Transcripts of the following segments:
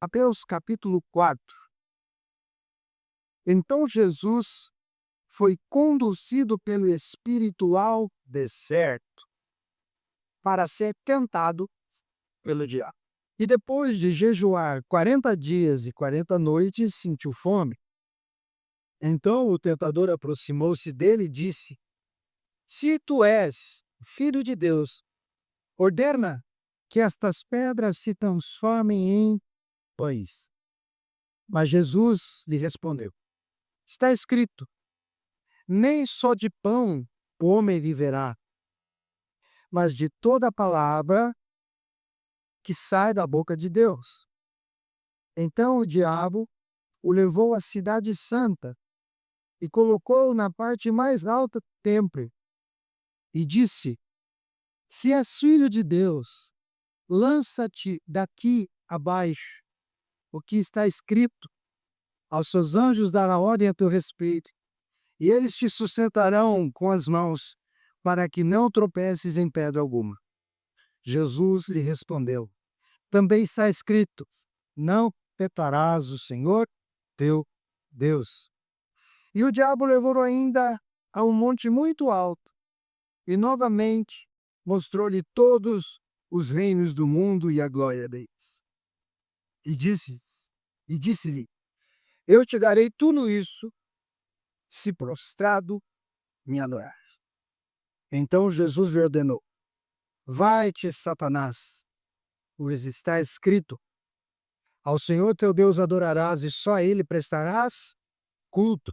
Mateus capítulo 4. Então Jesus foi conduzido pelo Espírito ao deserto para ser tentado pelo diabo. E depois de jejuar 40 dias e 40 noites, sentiu fome. Então o tentador aproximou-se dele e disse: Se tu és filho de Deus, ordena que estas pedras se transformem em pães. Mas Jesus lhe respondeu: Está escrito: nem só de pão o homem viverá, mas de toda palavra que sai da boca de Deus. Então o diabo o levou à cidade santa e colocou-o na parte mais alta do templo e disse: Se és filho de Deus, lança-te daqui abaixo, o que está escrito: aos seus anjos dará ordem a teu respeito, e eles te sustentarão com as mãos, para que não tropeces em pedra alguma. Jesus lhe respondeu: Também está escrito: Não tentarás o Senhor teu Deus. E o diabo levou-o ainda a um monte muito alto, e novamente mostrou-lhe todos os reinos do mundo e a glória deles. E disse-lhe: Eu te darei tudo isso, se prostrado me adorar. Então Jesus lhe ordenou: Vai-te, Satanás, pois está escrito: Ao Senhor teu Deus adorarás e só a ele prestarás culto.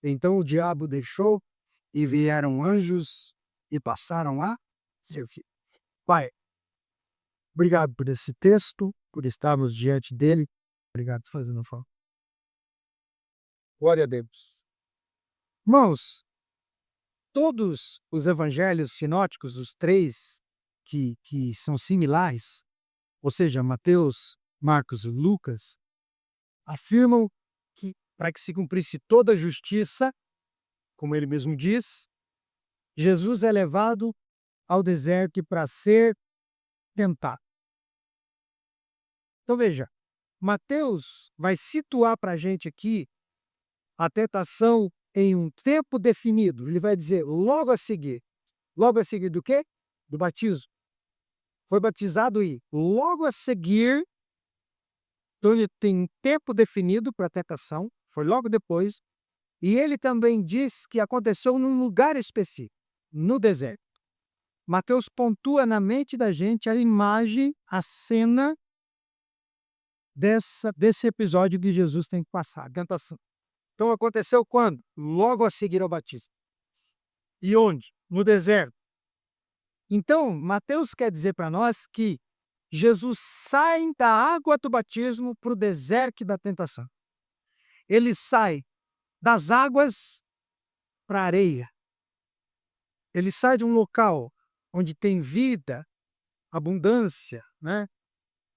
Então o diabo deixou e vieram anjos e passaram a servir. Pai, obrigado por esse texto, por estarmos diante dele. Obrigado por fazendo favor. Glória a Deus. Irmãos, todos os evangelhos sinóticos, os três que são similares, ou seja, Mateus, Marcos e Lucas, afirmam que para que se cumprisse toda a justiça, como ele mesmo diz, Jesus é levado ao deserto para ser tentado. Então veja, Mateus vai situar para a gente aqui a tentação em um tempo definido. Ele vai dizer logo a seguir. Logo a seguir do quê? Do batismo. Foi batizado e logo a seguir, então ele tem um tempo definido para a tentação, foi logo depois, e ele também diz que aconteceu num lugar específico, no deserto. Mateus pontua na mente da gente a imagem, a cena desse episódio que Jesus tem que passar, a tentação. Então aconteceu quando? Logo a seguir ao batismo. E onde? No deserto. Então, Mateus quer dizer para nós que Jesus sai da água do batismo para o deserto da tentação. Ele sai das águas para a areia. Ele sai de um local onde tem vida, abundância, né?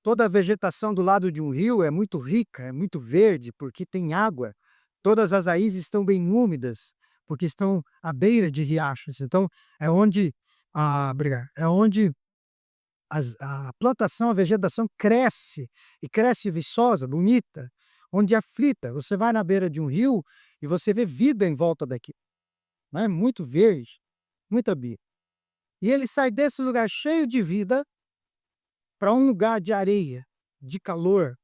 Toda a vegetação do lado de um rio é muito rica, é muito verde, porque tem água. Todas as raízes estão bem úmidas, porque estão à beira de riachos. Então, é onde a plantação, a vegetação cresce, e cresce viçosa, bonita, onde é aflita. Você vai na beira de um rio e você vê vida em volta daqui, né? Muito verde, muita vida. E ele sai desse lugar cheio de vida para um lugar de areia, de calor,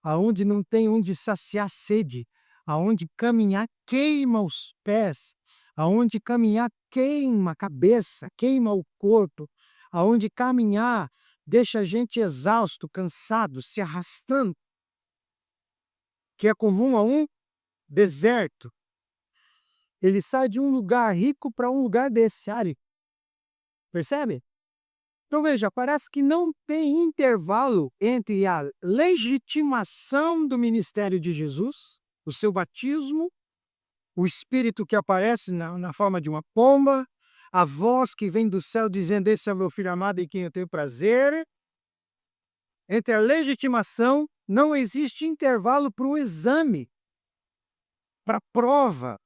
aonde não tem onde saciar sede, aonde caminhar queima os pés, aonde caminhar queima a cabeça, queima o corpo, aonde caminhar deixa a gente exausto, cansado, se arrastando, que é comum a um deserto. Ele sai de um lugar rico para um lugar desse, árido. Percebe? Então veja, parece que não tem intervalo entre a legitimação do ministério de Jesus, o seu batismo, o Espírito que aparece na forma de uma pomba, a voz que vem do céu dizendo: esse é o meu filho amado em quem eu tenho prazer. Entre a legitimação, não existe intervalo para o exame, para a prova.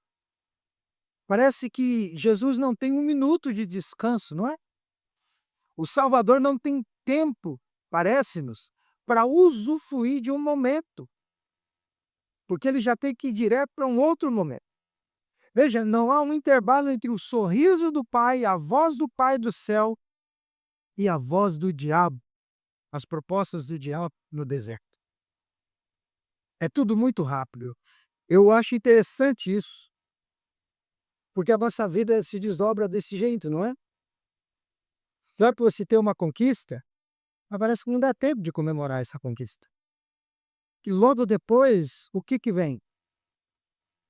Parece que Jesus não tem um minuto de descanso, não é? O Salvador não tem tempo, parece-nos, para usufruir de um momento, porque ele já tem que ir direto para um outro momento. Veja, não há um intervalo entre o sorriso do Pai, a voz do Pai do céu e a voz do diabo, as propostas do diabo no deserto. É tudo muito rápido. Eu acho interessante isso, porque a nossa vida se desdobra desse jeito, não é? Dá para você ter uma conquista, mas parece que não dá tempo de comemorar essa conquista. E logo depois, o que que vem?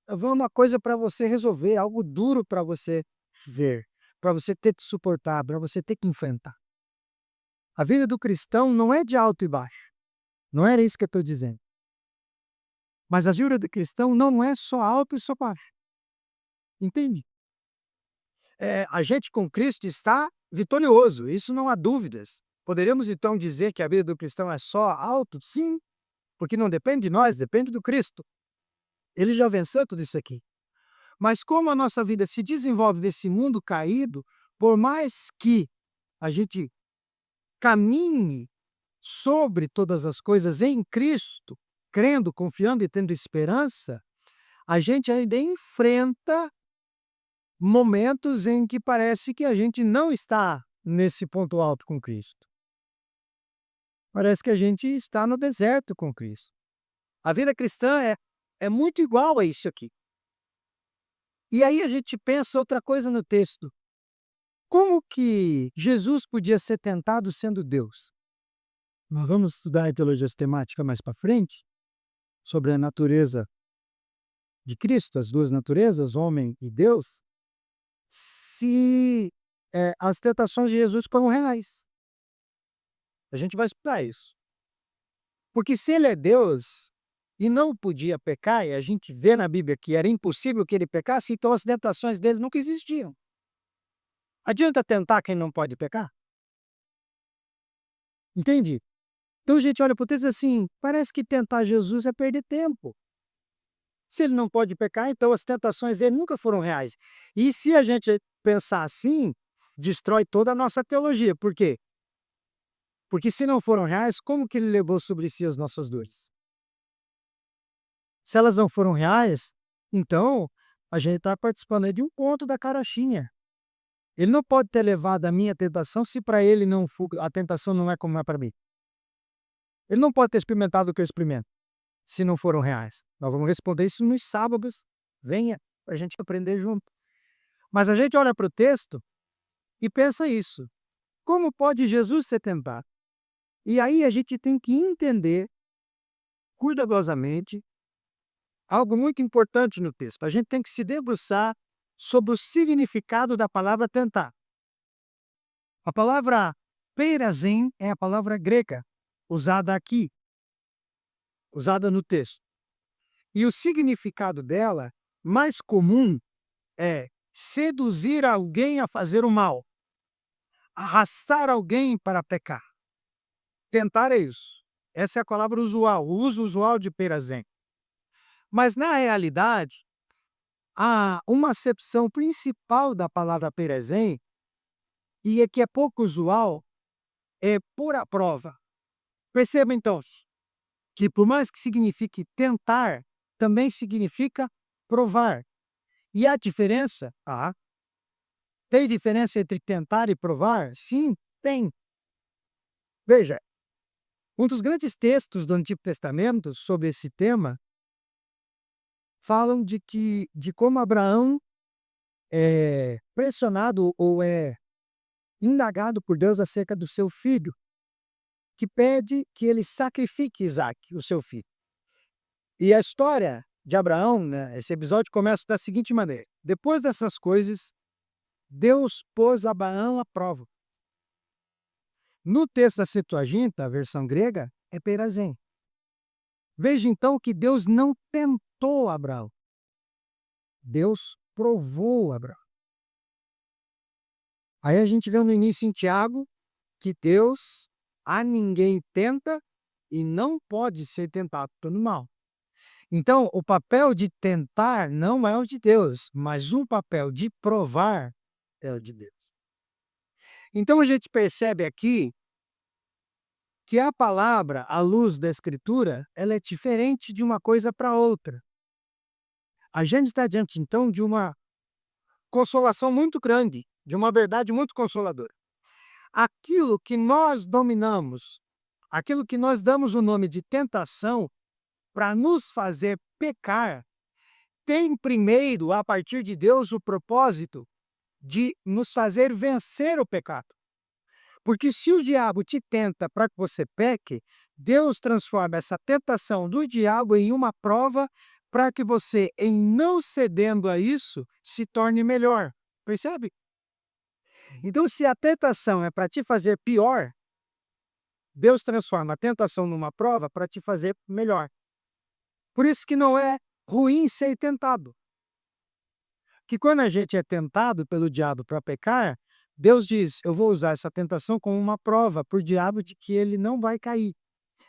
Vem uma coisa para você resolver, algo duro para você ver, para você ter que suportar, para você ter que enfrentar. A vida do cristão não é de alto e baixo. Não era isso que eu estou dizendo. Mas a vida do cristão não é só alto e só baixo. Entende? A gente com Cristo está vitorioso, isso não há dúvidas. Poderíamos então dizer que a vida do cristão é só alto? Sim, porque não depende de nós, depende do Cristo. Ele já venceu tudo isso aqui. Mas como a nossa vida se desenvolve nesse mundo caído, por mais que a gente caminhe sobre todas as coisas em Cristo, crendo, confiando e tendo esperança, a gente ainda enfrenta momentos em que parece que a gente não está nesse ponto alto com Cristo. Parece que a gente está no deserto com Cristo. A vida cristã é muito igual a isso aqui. E aí a gente pensa outra coisa no texto. Como que Jesus podia ser tentado sendo Deus? Nós vamos estudar a teologia sistemática mais para frente, sobre a natureza de Cristo, as duas naturezas, homem e Deus, se as tentações de Jesus foram reais. A gente vai estudar isso. Porque se ele é Deus e não podia pecar, e a gente vê na Bíblia que era impossível que ele pecasse, então as tentações dele nunca existiam. Adianta tentar quem não pode pecar? Entende? Então a gente olha para o texto assim, parece que tentar Jesus é perder tempo. Se ele não pode pecar, então as tentações dele nunca foram reais. E se a gente pensar assim, destrói toda a nossa teologia. Por quê? Porque se não foram reais, como que ele levou sobre si as nossas dores? Se elas não foram reais, então a gente está participando aí de um conto da carochinha. Ele não pode ter levado a minha tentação se para ele não a tentação não é como é para mim. Ele não pode ter experimentado o que eu experimento, se não foram reais. Nós vamos responder isso nos sábados. Venha para a gente aprender junto. Mas a gente olha para o texto e pensa isso. Como pode Jesus ser tentado? E aí a gente tem que entender cuidadosamente algo muito importante no texto. A gente tem que se debruçar sobre o significado da palavra tentar. A palavra perazim é a palavra grega usada aqui, usada no texto. E o significado dela, mais comum, é seduzir alguém a fazer o mal, arrastar alguém para pecar. Tentar é isso. Essa é a palavra usual, o uso usual de perazim. Mas, na realidade, há uma acepção principal da palavra perazim, e é que é pouco usual, é pôr à prova. Perceba, então, que por mais que signifique tentar, também significa provar. E há diferença? Há. Tem diferença entre tentar e provar? Sim, tem. Veja, um dos grandes textos do Antigo Testamento sobre esse tema falam de como Abraão é pressionado ou é indagado por Deus acerca do seu filho, que pede que ele sacrifique Isaac, o seu filho. E a história de Abraão, né, esse episódio começa da seguinte maneira: depois dessas coisas, Deus pôs Abraão à prova. No texto da Septuaginta, a versão grega, é perazim. Veja então que Deus não tentou Abraão. Deus provou Abraão. Aí a gente vê no início em Tiago que Deus a ninguém tenta e não pode ser tentado pelo mal. Então, o papel de tentar não é o de Deus, mas o papel de provar é o de Deus. Então a gente percebe aqui que a palavra, à luz da Escritura, ela é diferente de uma coisa para outra. A gente está diante, então, de uma consolação muito grande, de uma verdade muito consoladora. Aquilo que nós dominamos, aquilo que nós damos o nome de tentação, para nos fazer pecar, tem primeiro, a partir de Deus, o propósito de nos fazer vencer o pecado. Porque se o diabo te tenta para que você peque, Deus transforma essa tentação do diabo em uma prova para que você, em não cedendo a isso, se torne melhor. Percebe? Então, se a tentação é para te fazer pior, Deus transforma a tentação numa prova para te fazer melhor. Por isso que não é ruim ser tentado. Que quando a gente é tentado pelo diabo para pecar, Deus diz: eu vou usar essa tentação como uma prova para o diabo de que ele não vai cair.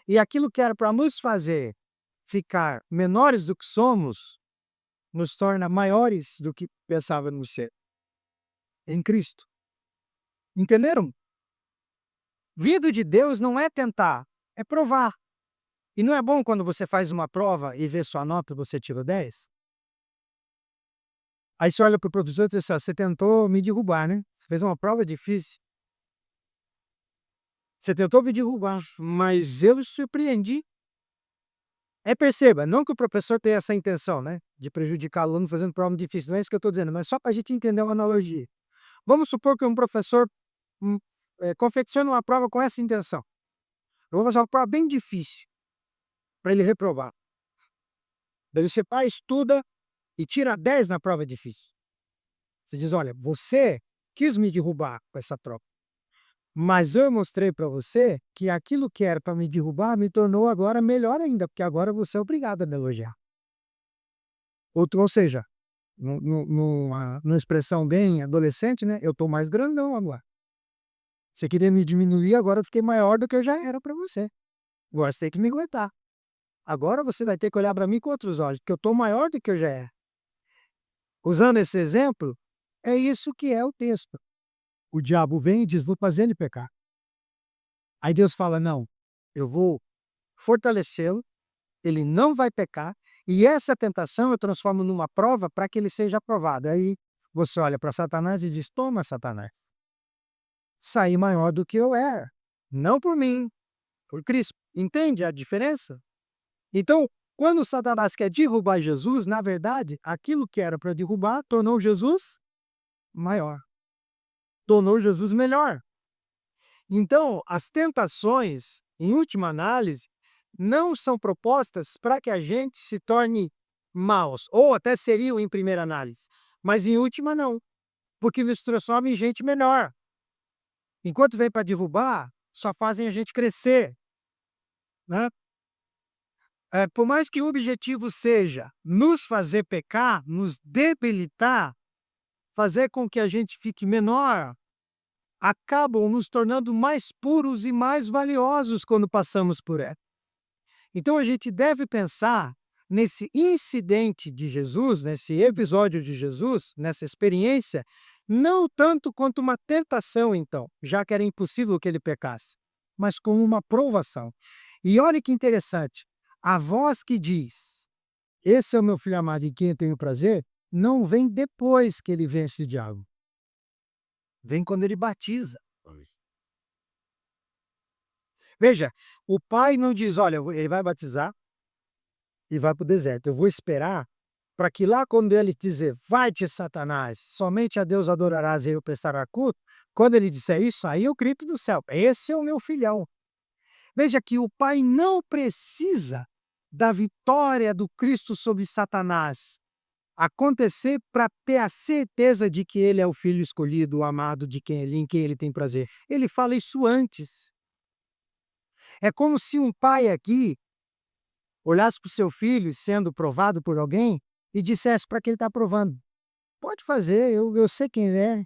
E aquilo que era para nos fazer ficar menores do que somos, nos torna maiores do que pensávamos ser em Cristo. Entenderam? Vida de Deus não é tentar, é provar. E não é bom quando você faz uma prova e vê sua nota e você tira 10? Aí você olha para o professor e diz assim: ó, você tentou me derrubar, né? Você fez uma prova difícil. Você tentou me derrubar, mas eu surpreendi. Perceba, não que o professor tenha essa intenção, né, de prejudicar o aluno fazendo prova difícil, não é isso que eu estou dizendo, mas só para a gente entender uma analogia. Vamos supor que um professor confecciona uma prova com essa intenção. Eu vou fazer uma prova bem difícil, para ele reprovar. Daí você vai, estuda e tira 10 na prova difícil. Você diz: olha, você quis me derrubar com essa prova, mas eu mostrei para você que aquilo que era para me derrubar me tornou agora melhor ainda, porque agora você é obrigado a me elogiar. Ou seja, numa expressão bem adolescente, né, eu estou mais grandão agora. Você queria me diminuir, agora eu fiquei maior do que eu já era para você. Agora você tem que me aguentar. Agora você vai ter que olhar para mim com outros olhos, porque eu estou maior do que eu já era. Usando esse exemplo, é isso que é o texto. O diabo vem e diz: vou fazer ele pecar. Aí Deus fala: não, eu vou fortalecê-lo, ele não vai pecar, e essa tentação eu transformo numa prova para que ele seja aprovado. Aí você olha para Satanás e diz: toma, Satanás, saí maior do que eu era. Não por mim, por Cristo. Entende a diferença? Então, quando Satanás quer derrubar Jesus, na verdade, aquilo que era para derrubar tornou Jesus maior, tornou Jesus melhor. Então, as tentações, em última análise, não são propostas para que a gente se torne maus, ou até seriam em primeira análise, mas em última não, porque nos transforma em gente melhor. Enquanto vem para derrubar, só fazem a gente crescer, né? Por mais que o objetivo seja nos fazer pecar, nos debilitar, fazer com que a gente fique menor, acabam nos tornando mais puros e mais valiosos quando passamos por ela. Então a gente deve pensar nesse incidente de Jesus, nesse episódio de Jesus, nessa experiência, não tanto quanto uma tentação, então, já que era impossível que ele pecasse, mas como uma provação. E olha que interessante, a voz que diz: esse é o meu filho amado em quem eu tenho prazer, não vem depois que ele vence o diabo. Vem quando ele batiza. Veja, o pai não diz: olha, ele vai batizar e vai para o deserto. Eu vou esperar para que lá quando ele dizer: vai-te, Satanás, somente a Deus adorarás e eu prestará culto, quando ele disser isso, aí eu grito do céu: esse é o meu filhão. Veja que o pai não precisa da vitória do Cristo sobre Satanás acontecer para ter a certeza de que ele é o filho escolhido, o amado de quem em quem ele tem prazer. Ele fala isso antes. É como se um pai aqui olhasse para o seu filho sendo provado por alguém e dissesse para quem ele está provando: pode fazer, eu sei quem é.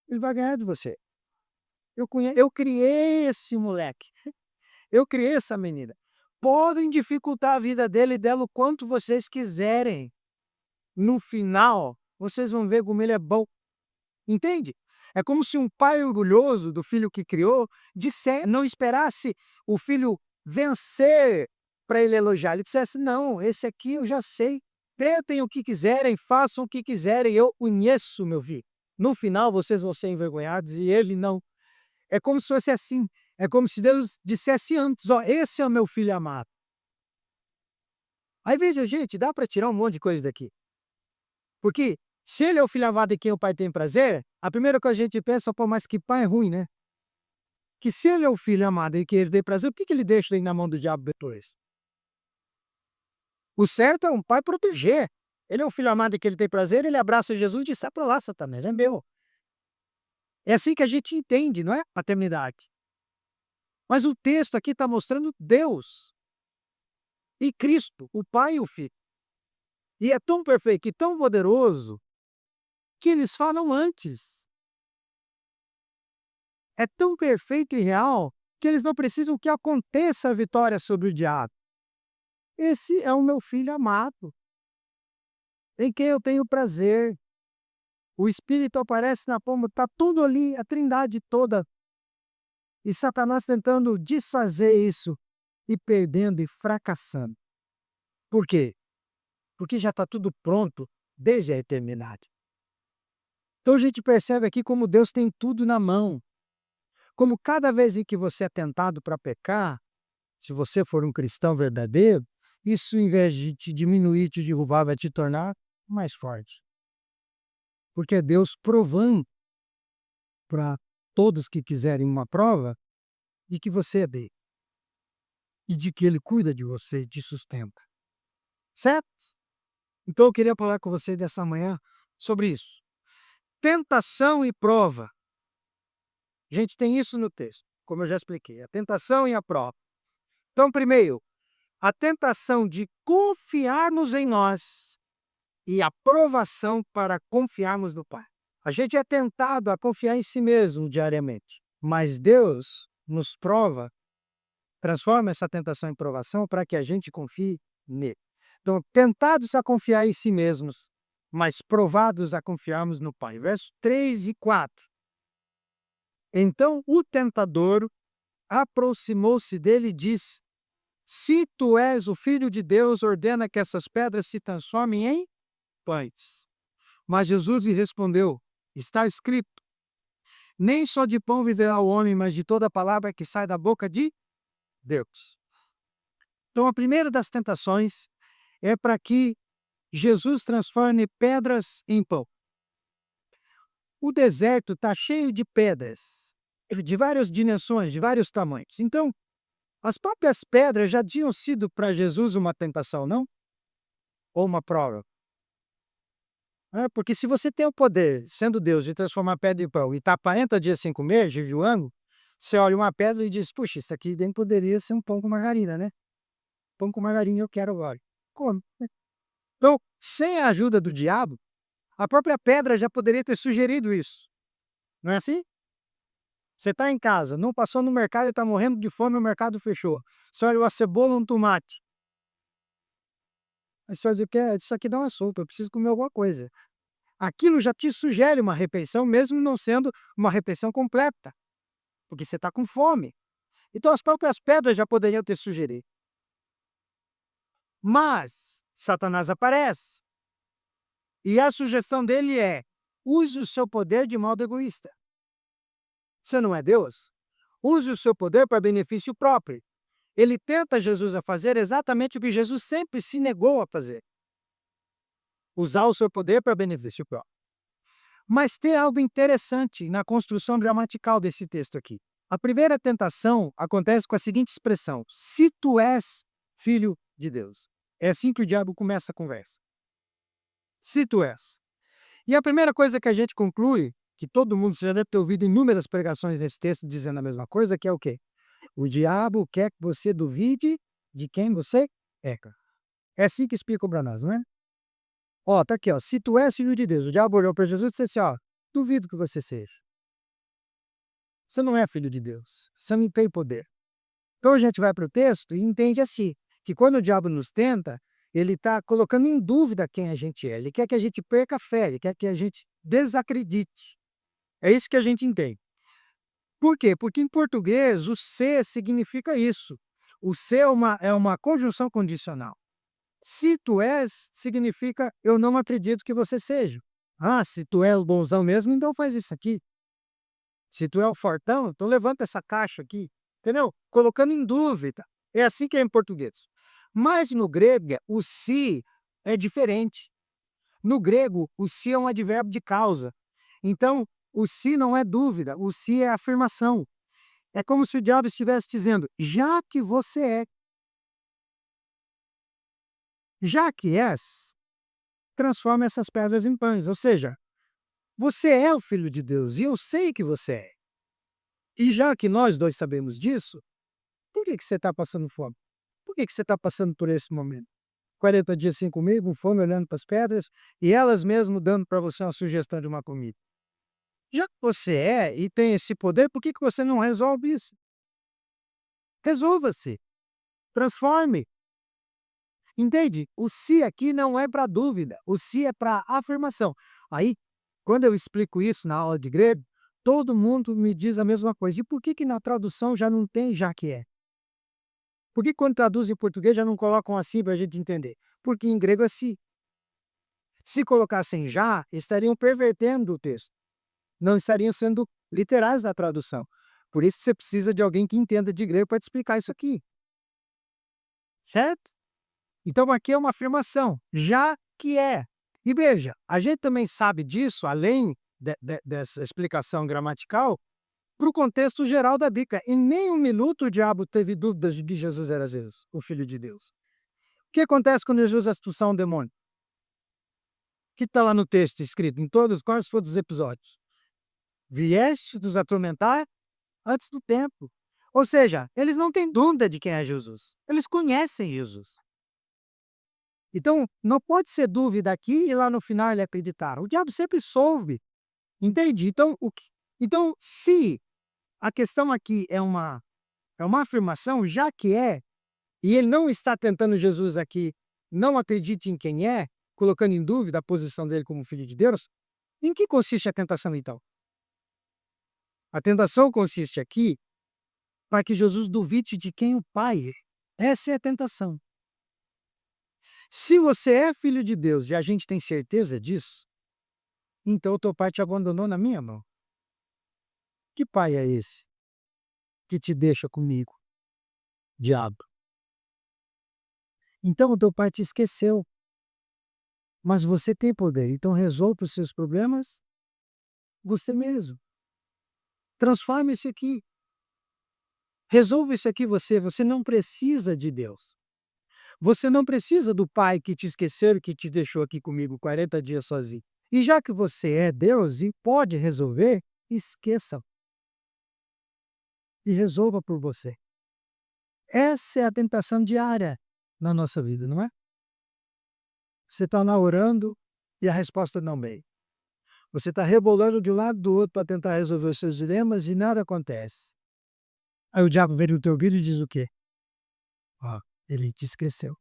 Ele vai ganhar de você. Eu criei esse moleque. Eu criei essa menina. Podem dificultar a vida dele e dela o quanto vocês quiserem. No final, vocês vão ver como ele é bom. Entende? É como se um pai orgulhoso do filho que criou não esperasse o filho vencer para ele elogiar. Ele dissesse: não, esse aqui eu já sei. Tentem o que quiserem, façam o que quiserem, eu conheço meu filho. No final vocês vão ser envergonhados e ele não. É como se fosse assim. É como se Deus dissesse antes: ó, esse é o meu filho amado. Aí veja, gente, dá para tirar um monte de coisa daqui. Porque se ele é o filho amado em quem o pai tem prazer, a primeira coisa que a gente pensa, pô, mas que pai ruim, né? Que se ele é o filho amado em quem ele tem prazer, por que ele deixa ele na mão do diabo depois? O certo é um pai proteger. Ele é o filho amado em quem ele tem prazer, ele abraça Jesus e diz: sai pra lá, Satanás, é meu. É assim que a gente entende, não é? Paternidade. Mas o texto aqui está mostrando Deus e Cristo, o Pai e o Filho. E é tão perfeito e tão poderoso que eles falam antes. É tão perfeito e real que eles não precisam que aconteça a vitória sobre o diabo. Esse é o meu filho amado, em quem eu tenho prazer. O Espírito aparece na palma, está tudo ali, a trindade toda. E Satanás tentando desfazer isso e perdendo e fracassando. Por quê? Porque já está tudo pronto desde a eternidade. Então a gente percebe aqui como Deus tem tudo na mão. Como cada vez em que você é tentado para pecar, se você for um cristão verdadeiro, isso em vez de te diminuir, te derrubar, vai te tornar mais forte. Porque é Deus provando para todos que quiserem uma prova de que você é dele. E de que ele cuida de você e te sustenta. Certo? Então eu queria falar com você dessa manhã sobre isso. Tentação e prova. Gente, tem isso no texto, como eu já expliquei, a tentação e a prova. Então, primeiro, a tentação de confiarmos em nós e a provação para confiarmos no Pai. A gente é tentado a confiar em si mesmo diariamente, mas Deus nos prova, transforma essa tentação em provação para que a gente confie nele. Então, tentados a confiar em si mesmos, mas provados a confiarmos no Pai. Versos 3 e 4. Então o tentador aproximou-se dele e disse: se tu és o Filho de Deus, ordena que essas pedras se transformem em pães. Mas Jesus lhe respondeu: está escrito, nem só de pão viverá o homem, mas de toda palavra que sai da boca de Deus. Então a primeira das tentações é para que Jesus transforme pedras em pão. O deserto está cheio de pedras, de várias dimensões, de vários tamanhos. Então, as próprias pedras já tinham sido para Jesus uma tentação, não? Ou uma prova? Porque se você tem o poder, sendo Deus, de transformar pedra em pão e está 40 dias sem comer, jejuando, você olha uma pedra e diz: puxa, isso aqui bem poderia ser um pão com margarina, né? Pão com margarina eu quero agora. Come. Então, sem a ajuda do diabo, a própria pedra já poderia ter sugerido isso. Não é assim? Você está em casa, não passou no mercado e está morrendo de fome, o mercado fechou. Você olha uma cebola, um tomate. Aí você vai dizer: isso aqui dá uma sopa, eu preciso comer alguma coisa. Aquilo já te sugere uma refeição, mesmo não sendo uma refeição completa, porque você está com fome. Então as próprias pedras já poderiam ter sugerido. Mas Satanás aparece. E a sugestão dele é: use o seu poder de modo egoísta. Você não é Deus? Use o seu poder para benefício próprio. Ele tenta Jesus a fazer exatamente o que Jesus sempre se negou a fazer. Usar o seu poder para benefício próprio. Mas tem algo interessante na construção gramatical desse texto aqui. A primeira tentação acontece com a seguinte expressão: se tu és filho de Deus. É assim que o diabo começa a conversa. Se tu és. E a primeira coisa que a gente conclui, que todo mundo já deve ter ouvido inúmeras pregações nesse texto dizendo a mesma coisa, que é o quê? O diabo quer que você duvide de quem você é. É assim que explica para nós, não é? Ó, tá aqui, ó. Se tu és filho de Deus, o diabo olhou para Jesus e disse assim: ó, duvido que você seja. Você não é filho de Deus. Você não tem poder. Então a gente vai para o texto e entende assim, que quando o diabo nos tenta, ele está colocando em dúvida quem a gente é. Ele quer que a gente perca a fé, ele quer que a gente desacredite. É isso que a gente entende. Por quê? Porque em português o "se" significa isso. O "se" é uma conjunção condicional. "Se tu és", significa eu não acredito que você seja. Ah, se tu é o bonzão mesmo, então faz isso aqui. Se tu é o fortão, então levanta essa caixa aqui, entendeu? Colocando em dúvida. É assim que é em português. Mas no grego, o "se" é diferente. No grego, o "se" é um advérbio de causa. Então, o "se" não é dúvida, o "se" é afirmação. É como se o diabo estivesse dizendo: "Já que você é, já que és, transforma essas pedras em pães", ou seja, você é o filho de Deus e eu sei que você é. E já que nós 2 sabemos disso, por que que você está passando fome? Por que que você está passando por esse momento? 40 dias sem comer, com fome, olhando para as pedras, e elas mesmo dando para você uma sugestão de uma comida. Já que você é e tem esse poder, por que que você não resolve isso? Resolva-se, transforme. Entende? O "se" aqui não é para dúvida, o "se" é para afirmação. Aí, quando eu explico isso na aula de grego, todo mundo me diz a mesma coisa. E por que que na tradução já não tem "já que é"? Por que quando traduz em português já não colocam assim para a gente entender? Porque em grego é "se". Se colocassem "já", estariam pervertendo o texto, não estariam sendo literais na tradução. Por isso você precisa de alguém que entenda de grego para te explicar isso aqui, certo? Então aqui é uma afirmação, já que é. E veja, a gente também sabe disso, além dessa explicação gramatical, para o contexto geral da Bíblia. Em nenhum minuto o diabo teve dúvidas de que Jesus era Deus, o Filho de Deus. O que acontece quando Jesus expulsar um demônio? O que está lá no texto escrito, em quase todos os episódios? Vieste nos atormentar antes do tempo. Ou seja, eles não têm dúvida de quem é Jesus. Eles conhecem Jesus. Então, não pode ser dúvida aqui e lá no final ele acreditar. O diabo sempre soube, entende? Então, se a questão aqui é uma afirmação, já que é, e ele não está tentando Jesus aqui, não acredite em quem é, colocando em dúvida a posição dele como filho de Deus, em que consiste a tentação então? A tentação consiste aqui para que Jesus duvide de quem o Pai é. Essa é a tentação. Se você é filho de Deus e a gente tem certeza disso, então o teu pai te abandonou na minha mão. Que pai é esse que te deixa comigo, diabo? Então o teu pai te esqueceu, mas você tem poder, então resolva os seus problemas você mesmo. Transforme isso aqui. Resolva isso aqui você não precisa de Deus. Você não precisa do pai que te esqueceu e que te deixou aqui comigo 40 dias sozinho. E já que você é Deus e pode resolver, esqueça e resolva por você. Essa é a tentação diária na nossa vida, não é? Você está lá orando e a resposta não vem. Você está rebolando de um lado do outro para tentar resolver os seus dilemas e nada acontece. Aí o diabo vem no teu ouvido e diz o quê? Ó, ele te esqueceu.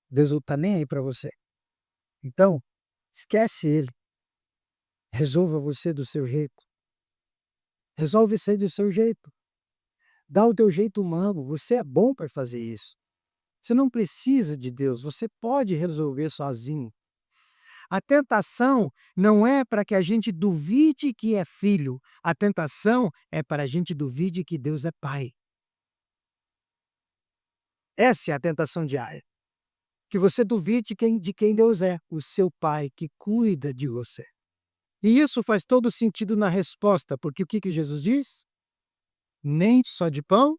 Deus não está nem aí para você. Então, esquece ele. Resolva você do seu jeito. Resolve isso aí do seu jeito. Dá o teu jeito humano. Você é bom para fazer isso. Você não precisa de Deus. Você pode resolver sozinho. A tentação não é para que a gente duvide que é filho. A tentação é para a gente duvide que Deus é pai. Essa é a tentação diária. Que você duvide de quem Deus é, o seu pai que cuida de você. E isso faz todo sentido na resposta, porque o que Jesus diz? Nem só de pão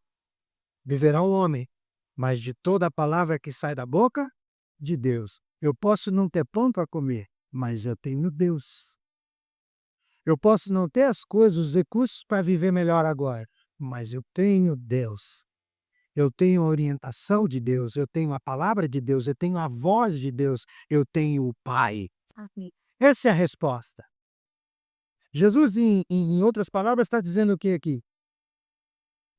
viverá o homem, mas de toda a palavra que sai da boca de Deus. Eu posso não ter pão para comer, mas eu tenho Deus. Eu posso não ter as coisas, os recursos para viver melhor agora, mas eu tenho Deus. Eu tenho a orientação de Deus, eu tenho a palavra de Deus, eu tenho a voz de Deus, eu tenho o Pai. Essa é a resposta. Jesus, em outras palavras, está dizendo o que aqui?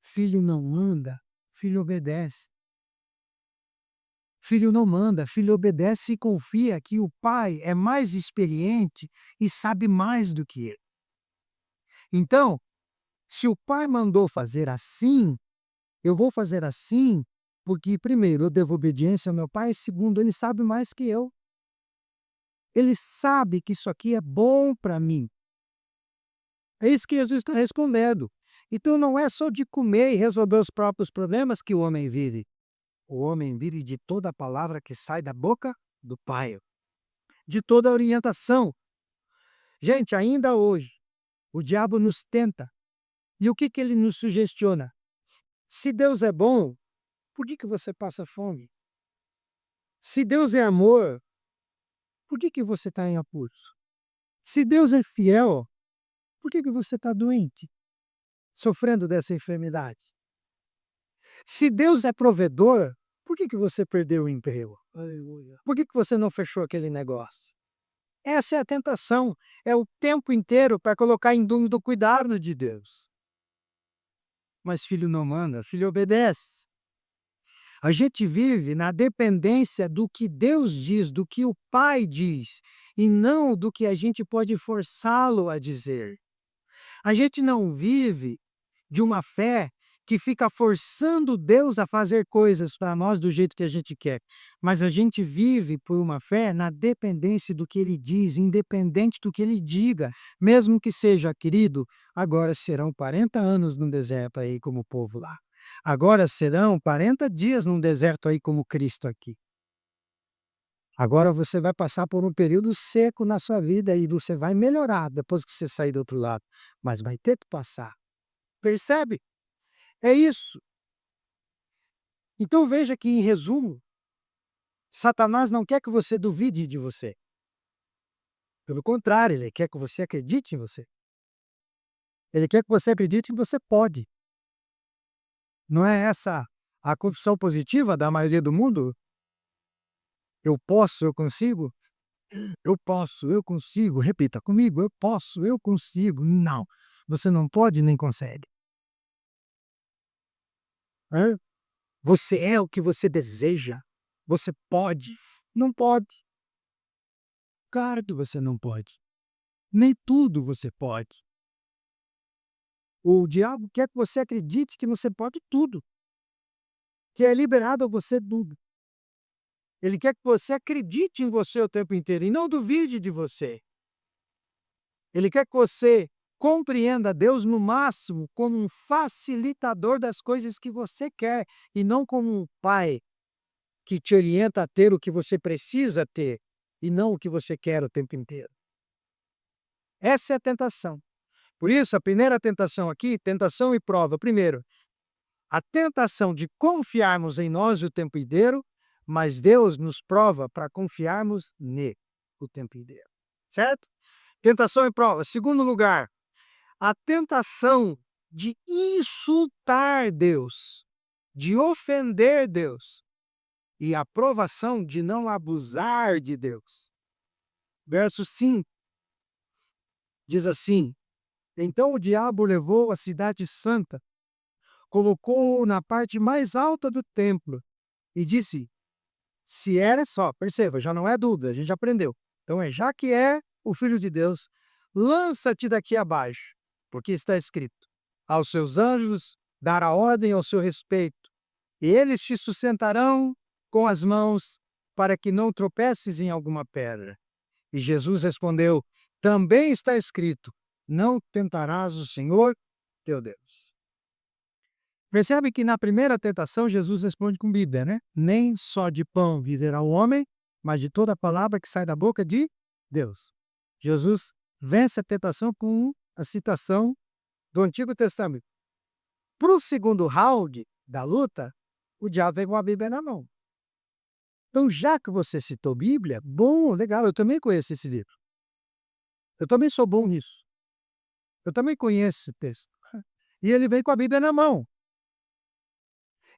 Filho não anda, filho obedece. Filho não manda, filho obedece e confia que o pai é mais experiente e sabe mais do que ele. Então, se o pai mandou fazer assim, eu vou fazer assim, porque, primeiro, eu devo obediência ao meu pai, e segundo, ele sabe mais que eu. Ele sabe que isso aqui é bom para mim. É isso que Jesus está respondendo. Então não é só de comer e resolver os próprios problemas que o homem vive. O homem vive de toda a palavra que sai da boca do Pai, de toda a orientação. Gente, ainda hoje, o diabo nos tenta. E o que, que ele nos sugestiona? Se Deus é bom, por que, que você passa fome? Se Deus é amor, por que, que você está em apuros? Se Deus é fiel, por que, que você está doente, sofrendo dessa enfermidade? Se Deus é provedor, por que, que você perdeu o emprego? Aleluia. Por que, que você não fechou aquele negócio? Essa é a tentação. É o tempo inteiro para colocar em dúvida o cuidado de Deus. Mas filho não manda, filho obedece. A gente vive na dependência do que Deus diz, do que o Pai diz, e não do que a gente pode forçá-lo a dizer. A gente não vive de uma fé que fica forçando Deus a fazer coisas para nós do jeito que a gente quer, mas a gente vive por uma fé na dependência do que Ele diz, independente do que Ele diga, mesmo que seja, querido, agora serão 40 anos no deserto aí como o povo lá. Agora serão 40 dias num deserto aí como Cristo aqui. Agora você vai passar por um período seco na sua vida e você vai melhorar depois que você sair do outro lado, mas vai ter que passar. Percebe? É isso. Então veja que, em resumo, Satanás não quer que você duvide de você. Pelo contrário, ele quer que você acredite em você. Ele quer que você acredite que você pode. Não é essa a confissão positiva da maioria do mundo? Eu posso, eu consigo? Eu posso, eu consigo. Repita comigo, eu posso, eu consigo. Não, você não pode nem consegue. Hã? Você é o que você deseja. Você pode. Não pode. Claro que você não pode. Nem tudo você pode. O diabo quer que você acredite que você pode tudo, que é liberado a você tudo. Ele quer que você acredite em você o tempo inteiro e não duvide de você. Ele quer que você compreenda Deus no máximo como um facilitador das coisas que você quer e não como um pai que te orienta a ter o que você precisa ter e não o que você quer o tempo inteiro. Essa é a tentação. Por isso, a primeira tentação aqui, tentação e prova. Primeiro, a tentação de confiarmos em nós o tempo inteiro, mas Deus nos prova para confiarmos nele o tempo inteiro. Certo? Tentação e prova. Segundo lugar, a tentação de insultar Deus, de ofender Deus, e a provação de não abusar de Deus. Verso 5 diz assim: então o diabo levou a cidade santa, colocou-o na parte mais alta do templo e disse: se era só, perceba, já não é dúvida, a gente já aprendeu. Então já que é o Filho de Deus, lança-te daqui abaixo, porque está escrito: aos seus anjos dará ordem ao seu respeito, e eles te sustentarão com as mãos, para que não tropeces em alguma pedra. E Jesus respondeu: também está escrito: não tentarás o Senhor teu Deus. Percebe que na primeira tentação Jesus responde com Bíblia, né? Nem só de pão viverá o homem, mas de toda a palavra que sai da boca de Deus. Jesus vence a tentação com a citação do Antigo Testamento. Para o segundo round da luta, o diabo vem com a Bíblia na mão. Então, já que você citou Bíblia, bom, legal, eu também conheço esse livro. Eu também sou bom nisso. Eu também conheço esse texto. E ele vem com a Bíblia na mão.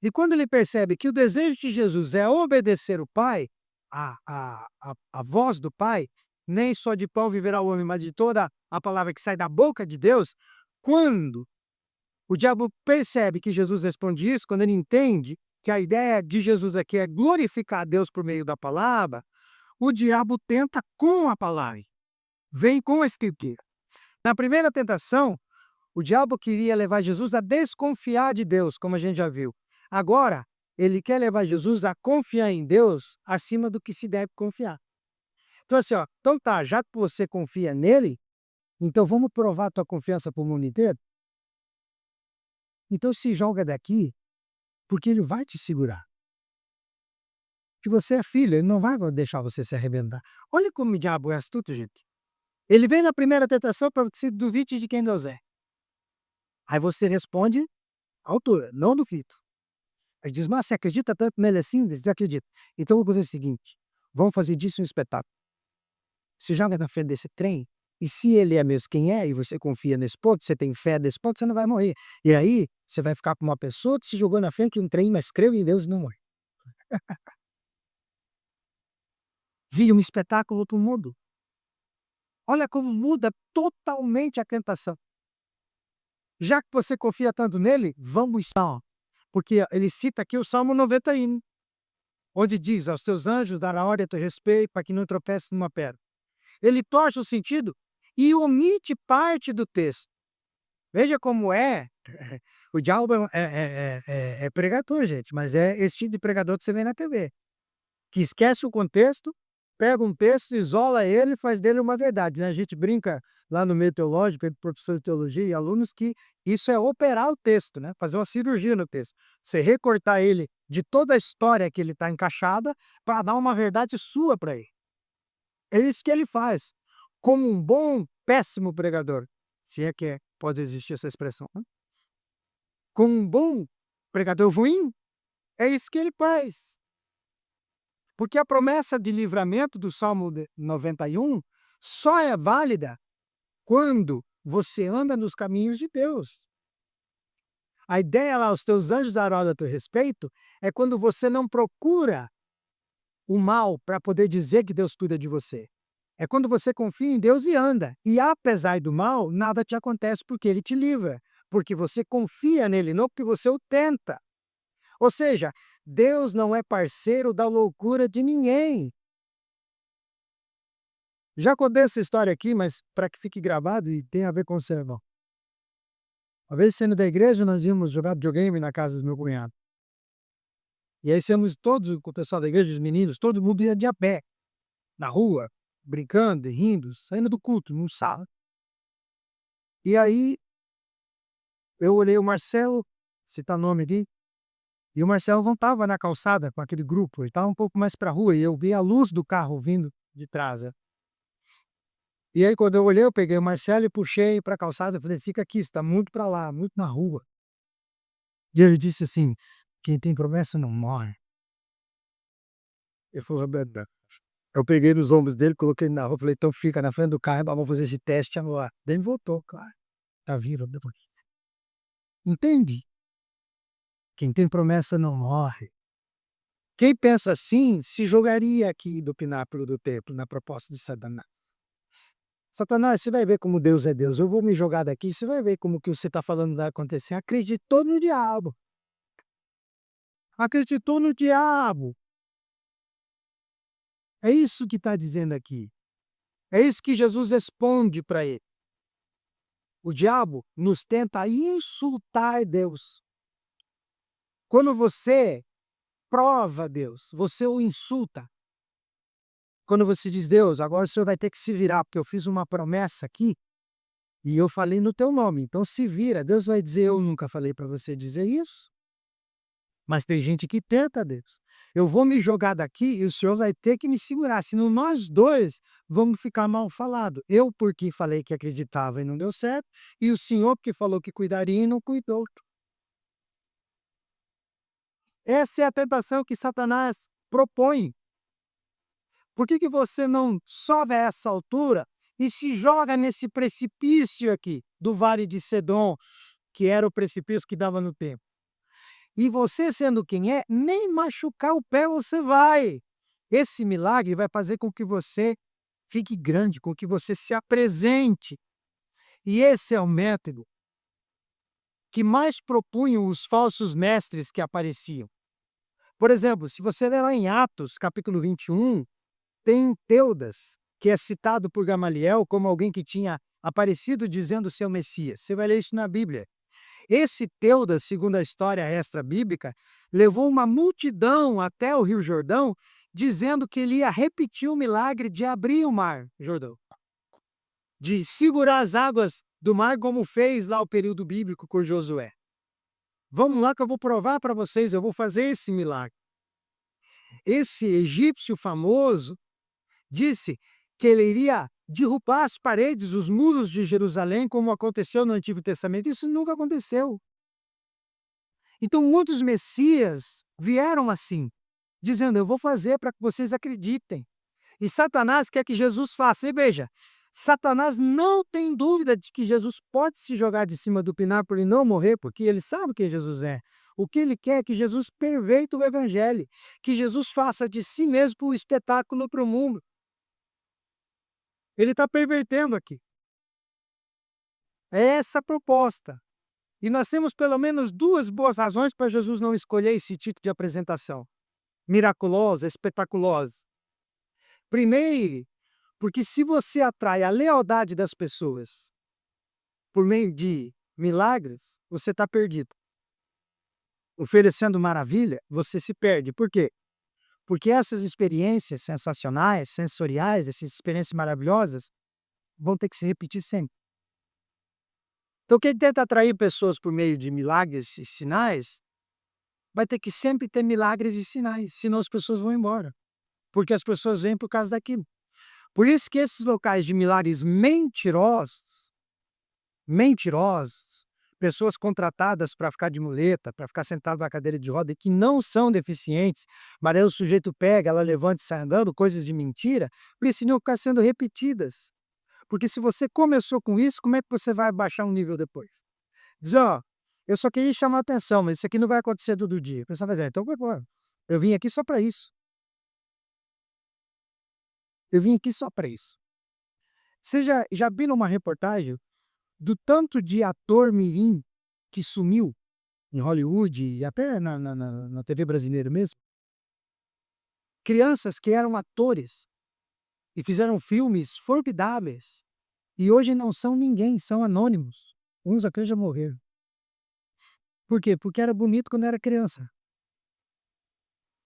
E quando ele percebe que o desejo de Jesus é obedecer o Pai, a voz do Pai, nem só de pão viverá o homem, mas de toda a palavra que sai da boca de Deus, quando o diabo percebe que Jesus responde isso, quando ele entende que a ideia de Jesus aqui é glorificar a Deus por meio da palavra, o diabo tenta com a palavra, vem com a escritura. Na primeira tentação, o diabo queria levar Jesus a desconfiar de Deus, como a gente já viu. Agora, ele quer levar Jesus a confiar em Deus acima do que se deve confiar. Então assim, ó, então tá, já que você confia nele, então vamos provar tua confiança para o mundo inteiro? Então se joga daqui, porque ele vai te segurar. Que você é filho, ele não vai deixar você se arrebentar. Olha como o diabo é astuto, gente. Ele vem na primeira tentação para que você duvide de quem Deus é. Aí você responde à altura, não duvido. Aí diz, mas você acredita tanto nele assim? Diz, acredito. Então vou fazer o seguinte, vamos fazer disso um espetáculo. Você joga na frente desse trem, e se ele é mesmo quem é, e você confia nesse ponto, você tem fé nesse ponto, você não vai morrer. E aí, você vai ficar com uma pessoa que se jogou na frente de um trem, mas creu em Deus e não morre. Vira um espetáculo do mundo. Olha como muda totalmente a tentação. Já que você confia tanto nele, vamos só. Porque ele cita aqui o Salmo 91, onde diz, aos teus anjos dará ordem a teu respeito, para que não tropece numa pedra. Ele torce o sentido e omite parte do texto. Veja como é. O diabo é pregador, gente, mas é esse tipo de pregador que você vê na TV. Que esquece o contexto, pega um texto, isola ele e faz dele uma verdade, né? A gente brinca lá no meio teológico, entre professores de teologia e alunos, que isso é operar o texto, né? Fazer uma cirurgia no texto. Você recortar ele de toda a história que ele está encaixada para dar uma verdade sua para ele. É isso que ele faz. Como um bom, péssimo pregador. Se é que pode existir essa expressão, né? Com um bom pregador ruim, é isso que ele faz. Porque a promessa de livramento do Salmo 91 só é válida quando você anda nos caminhos de Deus. A ideia lá, os teus anjos darão a teu respeito, é quando você não procura o mal para poder dizer que Deus cuida de você. É quando você confia em Deus e anda. E apesar do mal, nada te acontece porque ele te livra. Porque você confia nele, não porque você o tenta. Ou seja, Deus não é parceiro da loucura de ninguém. Já contei essa história aqui, mas para que fique gravado e tem a ver com o sermão. Uma vez saindo da igreja, nós íamos jogar videogame na casa do meu cunhado. E aí íamos todos, com o pessoal da igreja, os meninos, todo mundo ia de a pé, na rua, brincando e rindo, saindo do culto, num sábado. E aí, eu olhei o Marcelo, citar nome aqui, e o Marcelo não estava na calçada com aquele grupo, ele estava um pouco mais para a rua, e eu vi a luz do carro vindo de trás. E aí, quando eu olhei, eu peguei o Marcelo e puxei para a calçada, eu falei, fica aqui, você está muito para lá, muito na rua. E ele disse assim, quem tem promessa não morre. Ele falou, Roberto, eu peguei nos ombros dele, coloquei ele na rua, falei, então fica na frente do carro, vamos fazer esse teste agora. Daí ele voltou, claro, tá vivo depois. Entende? Quem tem promessa não morre. Quem pensa assim, se jogaria aqui do pináculo do templo, na proposta de Satanás. Satanás, você vai ver como Deus é Deus. Eu vou me jogar daqui, você vai ver como que você está falando vai acontecer. Acreditou no diabo. Acreditou no diabo. É isso que está dizendo aqui. É isso que Jesus responde para ele. O diabo nos tenta insultar Deus. Quando você prova Deus, você o insulta. Quando você diz, Deus, agora o senhor vai ter que se virar, porque eu fiz uma promessa aqui e eu falei no teu nome, então se vira. Deus vai dizer, eu nunca falei para você dizer isso. Mas tem gente que tenta, Deus. Eu vou me jogar daqui e o senhor vai ter que me segurar, senão nós dois vamos ficar mal falados. Eu porque falei que acreditava e não deu certo, e o senhor porque falou que cuidaria e não cuidou. Essa é a tentação que Satanás propõe. Por que você não sobe a essa altura e se joga nesse precipício aqui do Vale de Sedom, que era o precipício que dava no templo? E você, sendo quem é, nem machucar o pé você vai. Esse milagre vai fazer com que você fique grande, com que você se apresente. E esse é o método que mais propunham os falsos mestres que apareciam. Por exemplo, se você ler lá em Atos, capítulo 21, tem Teudas, que é citado por Gamaliel como alguém que tinha aparecido dizendo ser o Messias. Você vai ler isso na Bíblia. Esse Teudas, segundo a história extra-bíblica, levou uma multidão até o Rio Jordão, dizendo que ele ia repetir o milagre de abrir o mar Jordão, de segurar as águas do mar, como fez lá o período bíblico com Josué. Vamos lá que eu vou provar para vocês, eu vou fazer esse milagre. Esse egípcio famoso disse que ele iria derrubar as paredes, os muros de Jerusalém, como aconteceu no Antigo Testamento. Isso nunca aconteceu. Então, muitos messias vieram assim, dizendo: eu vou fazer para que vocês acreditem. E Satanás quer que Jesus faça. E veja, Satanás não tem dúvida de que Jesus pode se jogar de cima do pináculo e não morrer, porque ele sabe quem Jesus é. O que ele quer é que Jesus perverta o evangelho, que Jesus faça de si mesmo um espetáculo para o mundo. Ele está pervertendo aqui. É essa a proposta. E nós temos pelo menos duas boas razões para Jesus não escolher esse tipo de apresentação miraculosa, espetaculosa. Primeiro, porque se você atrai a lealdade das pessoas por meio de milagres, você está perdido. Oferecendo maravilha, você se perde. Por quê? Porque essas experiências sensacionais, sensoriais, essas experiências maravilhosas, vão ter que se repetir sempre. Então, quem tenta atrair pessoas por meio de milagres e sinais, vai ter que sempre ter milagres e sinais, senão as pessoas vão embora. Porque as pessoas vêm por causa daquilo. Por isso que esses locais de milagres mentirosos, pessoas contratadas para ficar de muleta, para ficar sentado na cadeira de roda e que não são deficientes, mas aí o sujeito pega, ela levanta e sai andando, coisas de mentira, precisam ficar sendo repetidas. Porque se você começou com isso, como é que você vai baixar um nível depois? Diz: "Ó, eu só queria chamar a atenção, mas isso aqui não vai acontecer todo dia". A pessoa vai dizer: "Então vai embora, eu vim aqui só para isso, eu vim aqui só para isso". Você já viram uma reportagem do tanto de ator mirim que sumiu em Hollywood e até na TV brasileira mesmo? Crianças que eram atores e fizeram filmes formidáveis e hoje não são ninguém, são anônimos. Uns até já morreram. Por quê? Porque era bonito quando era criança.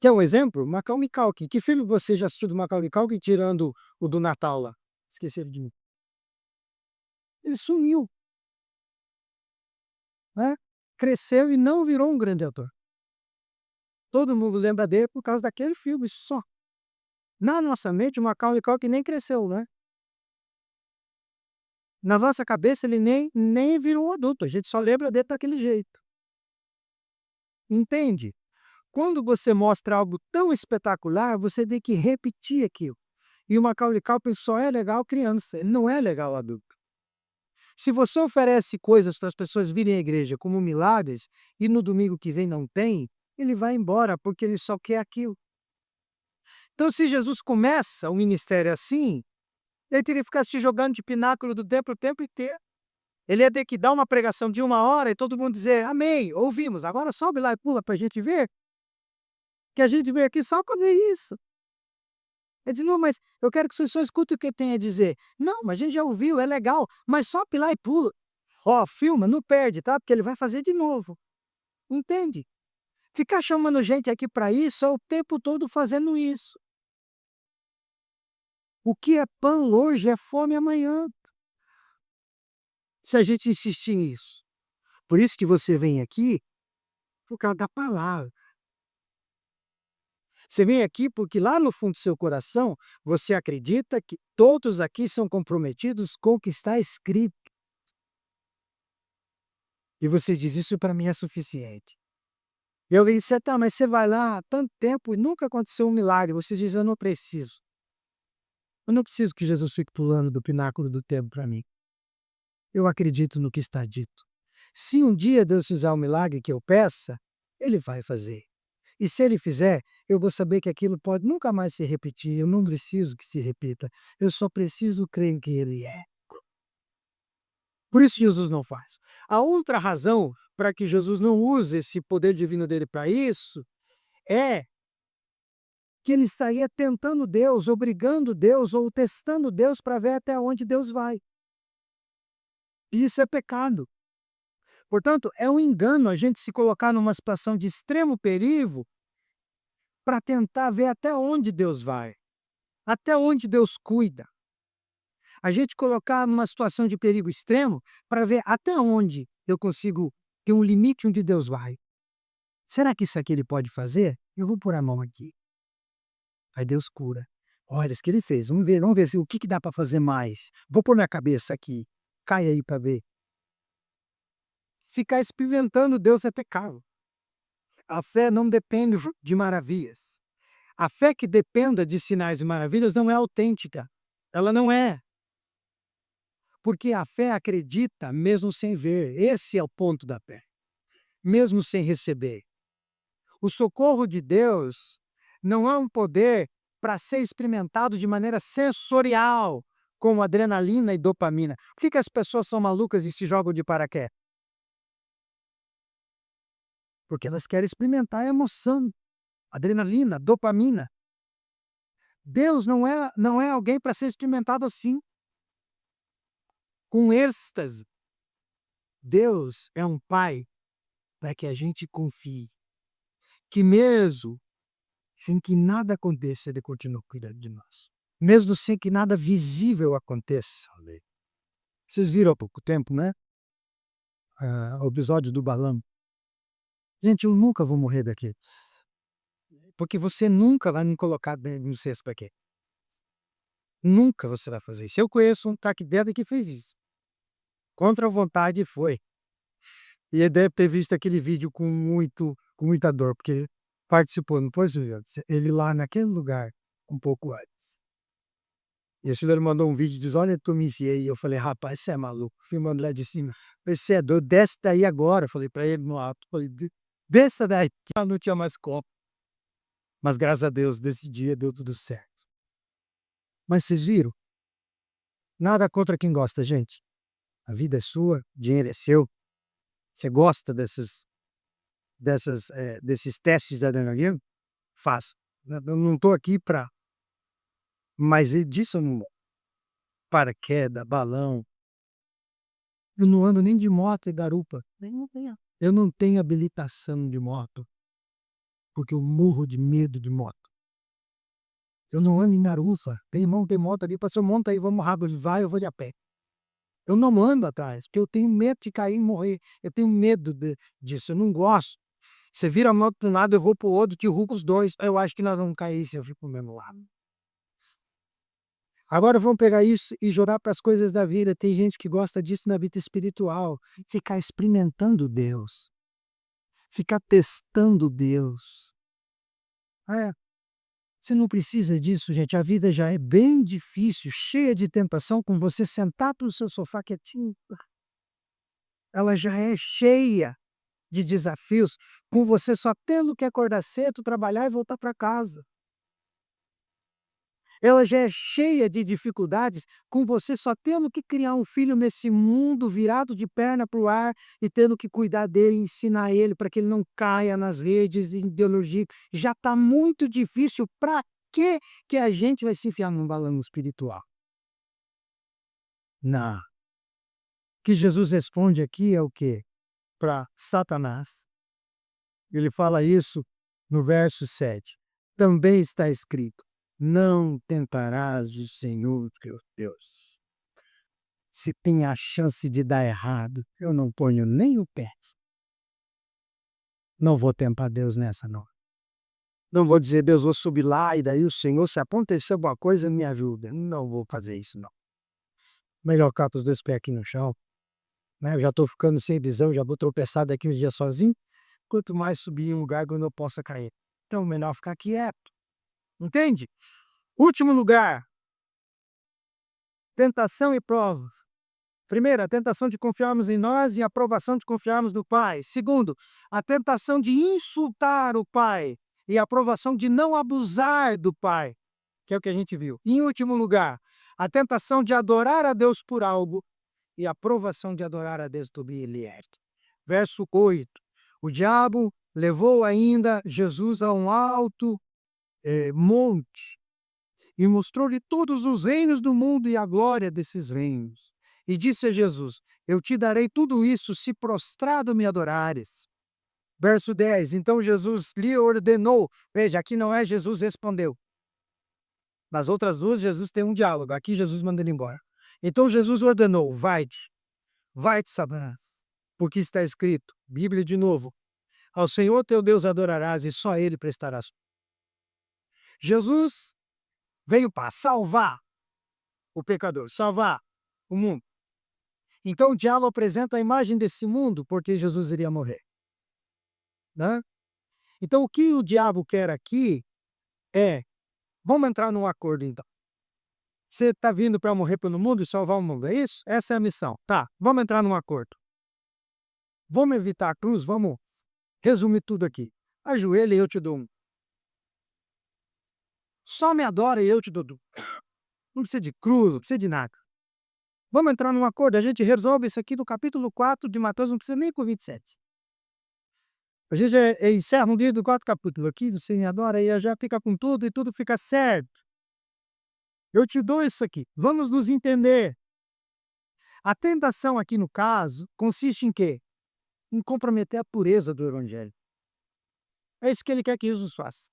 Quer um exemplo? Macaulay Culkin. Que filme você já assistiu do Macaulay Culkin tirando o do Natal lá? Esqueceram de mim. Ele sumiu, né? Cresceu e não virou um grande ator. Todo mundo lembra dele por causa daquele filme só. Na nossa mente, o Macaulay Culkin nem cresceu, né? Na nossa cabeça, ele nem virou um adulto. A gente só lembra dele daquele jeito. Entende? Quando você mostra algo tão espetacular, você tem que repetir aquilo. E o Macaulay Culkin só é legal criança, ele não é legal adulto. Se você oferece coisas para as pessoas virem à igreja como milagres e no domingo que vem não tem, ele vai embora porque ele só quer aquilo. Então, se Jesus começa o ministério assim, ele teria que ficar se jogando de pináculo do templo o tempo inteiro. Ele ia ter que dar uma pregação de 1 hora e todo mundo dizer: "Amém, ouvimos, agora sobe lá e pula para a gente ver, que a gente veio aqui só para ver isso". Ele diz: "Não, mas eu quero que vocês só escutem o que tem a dizer". "Não, mas a gente já ouviu, é legal, mas sobe lá e pula". "Ó, filma, não perde, tá, porque ele vai fazer de novo". Entende? Ficar chamando gente aqui para isso é o tempo todo fazendo isso. O que é pão hoje é fome amanhã, se a gente insistir nisso. Por isso que você vem aqui, por causa da palavra. Você vem aqui porque lá no fundo do seu coração, você acredita que todos aqui são comprometidos com o que está escrito. E você diz: "Isso para mim é suficiente". E eu disse: "Tá, mas você vai lá há tanto tempo e nunca aconteceu um milagre". Você diz: "Eu não preciso. Eu não preciso que Jesus fique pulando do pináculo do templo para mim. Eu acredito no que está dito. Se um dia Deus fizer um milagre que eu peça, Ele vai fazer. E se Ele fizer, eu vou saber que aquilo pode nunca mais se repetir. Eu não preciso que se repita. Eu só preciso crer em que Ele é". Por isso Jesus não faz. A outra razão para que Jesus não use esse poder divino dele para isso é que ele estaria tentando Deus, obrigando Deus ou testando Deus para ver até onde Deus vai. E isso é pecado. Portanto, é um engano a gente se colocar numa situação de extremo perigo para tentar ver até onde Deus vai, até onde Deus cuida. A gente colocar numa situação de perigo extremo para ver até onde eu consigo ter um limite onde Deus vai. Será que isso aqui ele pode fazer? Eu vou pôr a mão aqui. Aí Deus cura. Olha isso que ele fez. Vamos ver o que dá para fazer mais. Vou pôr minha cabeça aqui. Cai aí para ver. Ficar experimentando Deus é pecado. A fé não depende de maravilhas. A fé que dependa de sinais e maravilhas não é autêntica. Ela não é. Porque a fé acredita mesmo sem ver. Esse é o ponto da fé. Mesmo sem receber. O socorro de Deus não é um poder para ser experimentado de maneira sensorial, como adrenalina e dopamina. Por que as pessoas são malucas e se jogam de paraquedas? Porque elas querem experimentar a emoção, adrenalina, dopamina. Deus não é alguém para ser experimentado assim, com êxtase. Deus é um pai para que a gente confie, que mesmo sem que nada aconteça, ele continua cuidando de nós. Mesmo sem que nada visível aconteça. Vocês viram há pouco tempo, né? O episódio do balão. Gente, eu nunca vou morrer daqui. Porque você nunca vai me colocar no cesto para quê? Nunca você vai fazer isso. Eu conheço um taquidedo que fez isso. Contra a vontade foi. E ele deve ter visto aquele vídeo com muita dor, porque participou, não foi, Juliano? Ele lá naquele lugar, um pouco antes. E o senhor mandou um vídeo e diz, olha, tu me enfiei. E eu falei, rapaz, você é maluco. Filmando lá de cima. Você é doido, desce daí agora. Eu falei para ele no alto. Falei, desça daí. Não tinha mais como. Mas graças a Deus, desse dia deu tudo certo. Mas vocês viram? Nada contra quem gosta, gente. A vida é sua, o dinheiro é seu. Você gosta desses testes de adrenalina? Faça. Eu não estou aqui para... Mas disso eu não... Paraquedas, balão. Eu não ando nem de moto e garupa. Eu não tenho habilitação de moto. Porque eu morro de medo de moto. Eu não ando em garupa. Tem irmão, tem moto ali, passou, monta aí, vamos rápido. Ele vai, eu vou de a pé. Eu não ando atrás, porque eu tenho medo de cair e morrer. Eu tenho medo disso, eu não gosto. Você vira a moto para um lado, eu vou para o outro, derrubo os dois. Eu acho que nós vamos cair se eu fico pro mesmo lado. Agora vamos pegar isso e jogar para as coisas da vida. Tem gente que gosta disso na vida espiritual. Ficar experimentando Deus. Ficar testando Deus. Você não precisa disso, gente. A vida já é bem difícil, cheia de tentação, com você sentado no seu sofá quietinho. Ela já é cheia de desafios, com você só tendo que acordar cedo, trabalhar e voltar para casa. Ela já é cheia de dificuldades, com você só tendo que criar um filho nesse mundo virado de perna para o ar e tendo que cuidar dele, ensinar ele para que ele não caia nas redes de ideologia. Já está muito difícil. Para que a gente vai se enfiar num balão espiritual? Não. O que Jesus responde aqui é o quê? Para Satanás. Ele fala isso no verso 7. Também está escrito: não tentarás o Senhor teu Deus. Se tem a chance de dar errado, eu não ponho nem o pé. Não vou tentar Deus nessa, não. Não vou dizer, Deus, vou subir lá e daí o Senhor, se acontecer alguma coisa, me ajuda. Não vou fazer isso, não. Melhor catar os dois pés aqui no chão. Né? Eu já estou ficando sem visão, já vou tropeçar daqui uns dias sozinho. Quanto mais subir em um lugar onde eu possa cair. Então, melhor ficar quieto. Entende? Último lugar. Tentação e provas. Primeiro, a tentação de confiarmos em nós e a aprovação de confiarmos no Pai. Segundo, a tentação de insultar o Pai e a aprovação de não abusar do Pai, que é o que a gente viu. Em último lugar, a tentação de adorar a Deus por algo e a aprovação de adorar a Deus do Bilier. Verso 8. O diabo levou ainda Jesus a um alto monte e mostrou-lhe todos os reinos do mundo e a glória desses reinos. E disse a Jesus: Eu te darei tudo isso se prostrado me adorares. Verso 10, então Jesus lhe ordenou. Veja, aqui não é Jesus respondeu. Nas outras duas, Jesus tem um diálogo. Aqui Jesus manda ele embora. Então Jesus ordenou: vai-te, Satanás, porque está escrito, Bíblia de novo, ao Senhor teu Deus adorarás e só a ele prestarás. Jesus veio para salvar o pecador, salvar o mundo. Então o diabo apresenta a imagem desse mundo porque Jesus iria morrer, né? Então o que o diabo quer aqui é, vamos entrar num acordo então. Você está vindo para morrer pelo mundo e salvar o mundo, é isso? Essa é a missão. Tá, vamos entrar num acordo. Vamos evitar a cruz, vamos resumir tudo aqui. Ajoelha e eu te dou um. Só me adora e eu te dou um. Não precisa de cruz, não precisa de nada. Vamos entrar num acordo, a gente resolve isso aqui no capítulo 4 de Mateus, não precisa nem com 27. A gente encerra no livro do 4 capítulo aqui, você me adora e já fica com tudo e tudo fica certo. Eu te dou isso aqui, vamos nos entender. A tentação aqui no caso consiste em quê? Em comprometer a pureza do evangelho. É isso que ele quer que Jesus faça.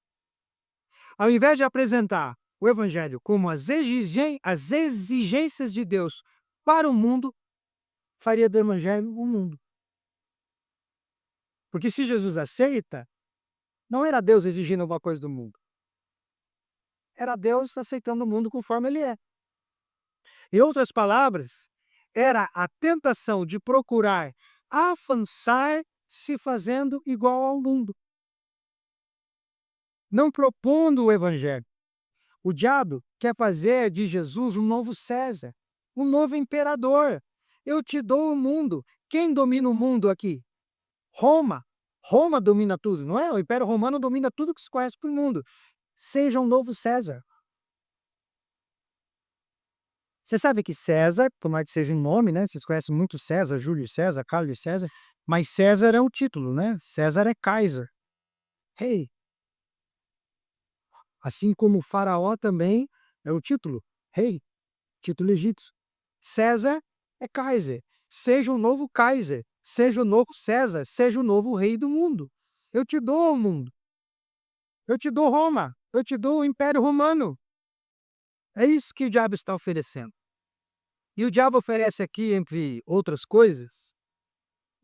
Ao invés de apresentar o evangelho como as exigências de Deus para o mundo, faria do evangelho o mundo. Porque se Jesus aceita, não era Deus exigindo alguma coisa do mundo. Era Deus aceitando o mundo conforme ele é. Em outras palavras, era a tentação de procurar avançar se fazendo igual ao mundo. Não propondo o evangelho. O diabo quer fazer de Jesus um novo César, um novo imperador. Eu te dou o mundo. Quem domina o mundo aqui? Roma. Roma domina tudo, não é? O Império Romano domina tudo que se conhece para o mundo. Seja um novo César. Você sabe que César, por mais que seja um nome, né? Vocês conhecem muito César, Júlio César, Carlos César, mas César é um título, né? César é Kaiser, rei. Assim como Faraó também é um título, rei, título egípcio. César é Kaiser. Seja o novo Kaiser, seja o novo César, seja o novo rei do mundo. Eu te dou o mundo. Eu te dou Roma. Eu te dou o Império Romano. É isso que o diabo está oferecendo. E o diabo oferece aqui, entre outras coisas,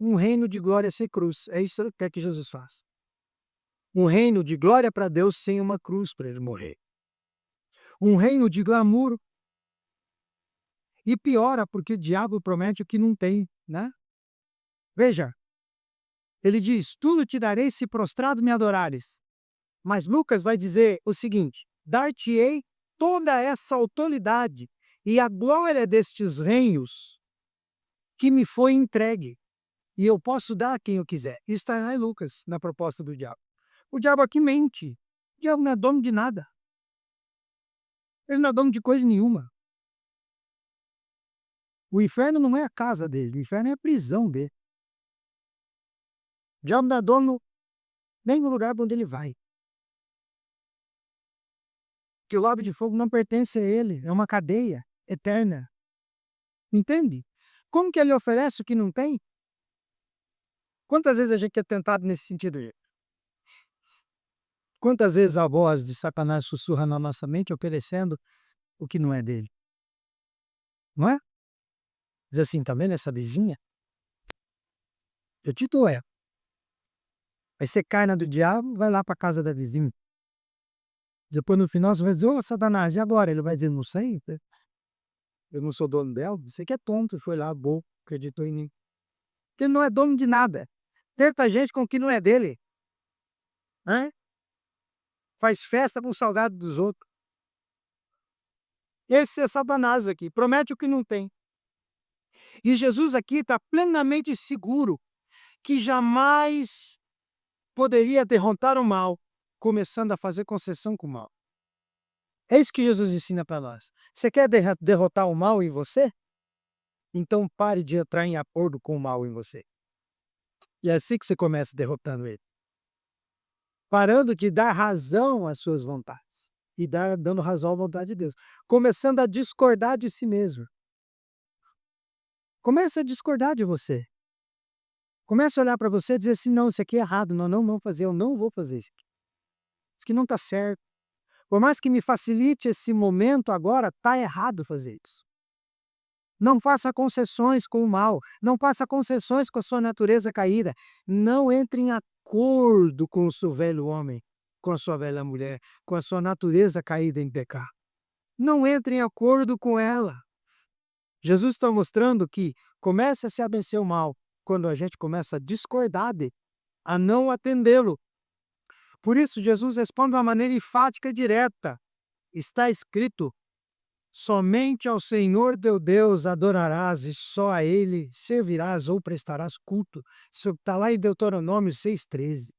um reino de glória sem cruz. É isso que quer que Jesus faça. Um reino de glória para Deus sem uma cruz para ele morrer. Um reino de glamour. E piora porque o diabo promete o que não tem, né? Veja, ele diz, tudo te darei se prostrado me adorares. Mas Lucas vai dizer o seguinte, dar-te-ei toda essa autoridade e a glória destes reinos que me foi entregue. E eu posso dar a quem eu quiser. Isso está lá em Lucas, na proposta do diabo. O diabo aqui mente. O diabo não é dono de nada. Ele não é dono de coisa nenhuma. O inferno não é a casa dele, o inferno é a prisão dele. O diabo não é dono nem no lugar para onde ele vai. Porque o lago de fogo não pertence a ele, é uma cadeia eterna. Entende? Como que ele oferece o que não tem? Quantas vezes a gente é tentado nesse sentido? Quantas vezes a voz de Satanás sussurra na nossa mente oferecendo o que não é dele? Não é? Diz assim, tá vendo essa vizinha? Eu te dou ela. Aí você cai na do diabo, vai lá para casa da vizinha. Depois no final você vai dizer, ô Satanás, e agora? Ele vai dizer, não sei, eu não sou dono dela. Você que é tonto, foi lá, bobo, acreditou em mim. Porque ele não é dono de nada. Tenta gente com o que não é dele. Né? Faz festa com o salgado dos outros. Esse é Satanás aqui, promete o que não tem. E Jesus aqui está plenamente seguro que jamais poderia derrotar o mal, começando a fazer concessão com o mal. É isso que Jesus ensina para nós. Você quer derrotar o mal em você? Então pare de entrar em acordo com o mal em você. E é assim que você começa derrotando ele. parando de dar razão às suas vontades e dando razão à vontade de Deus, começando a discordar de si mesmo. Comece a discordar de você. Comece a olhar para você e dizer assim: "Não, isso aqui é errado, nós não vamos fazer, eu não vou fazer isso aqui. Isso aqui não está certo. Por mais que me facilite esse momento agora, está errado fazer isso". Não faça concessões com o mal, não faça concessões com a sua natureza caída, não entre em acordo com o seu velho homem, com a sua velha mulher, com a sua natureza caída em pecado. Não entre em acordo com ela. Jesus está mostrando que começa a se vencer o mal quando a gente começa a discordar dele, a não atendê-lo. Por isso, Jesus responde de uma maneira enfática e direta. Está escrito: somente ao Senhor teu Deus adorarás e só a Ele servirás ou prestarás culto. Isso está lá em Deuteronômio 6,13.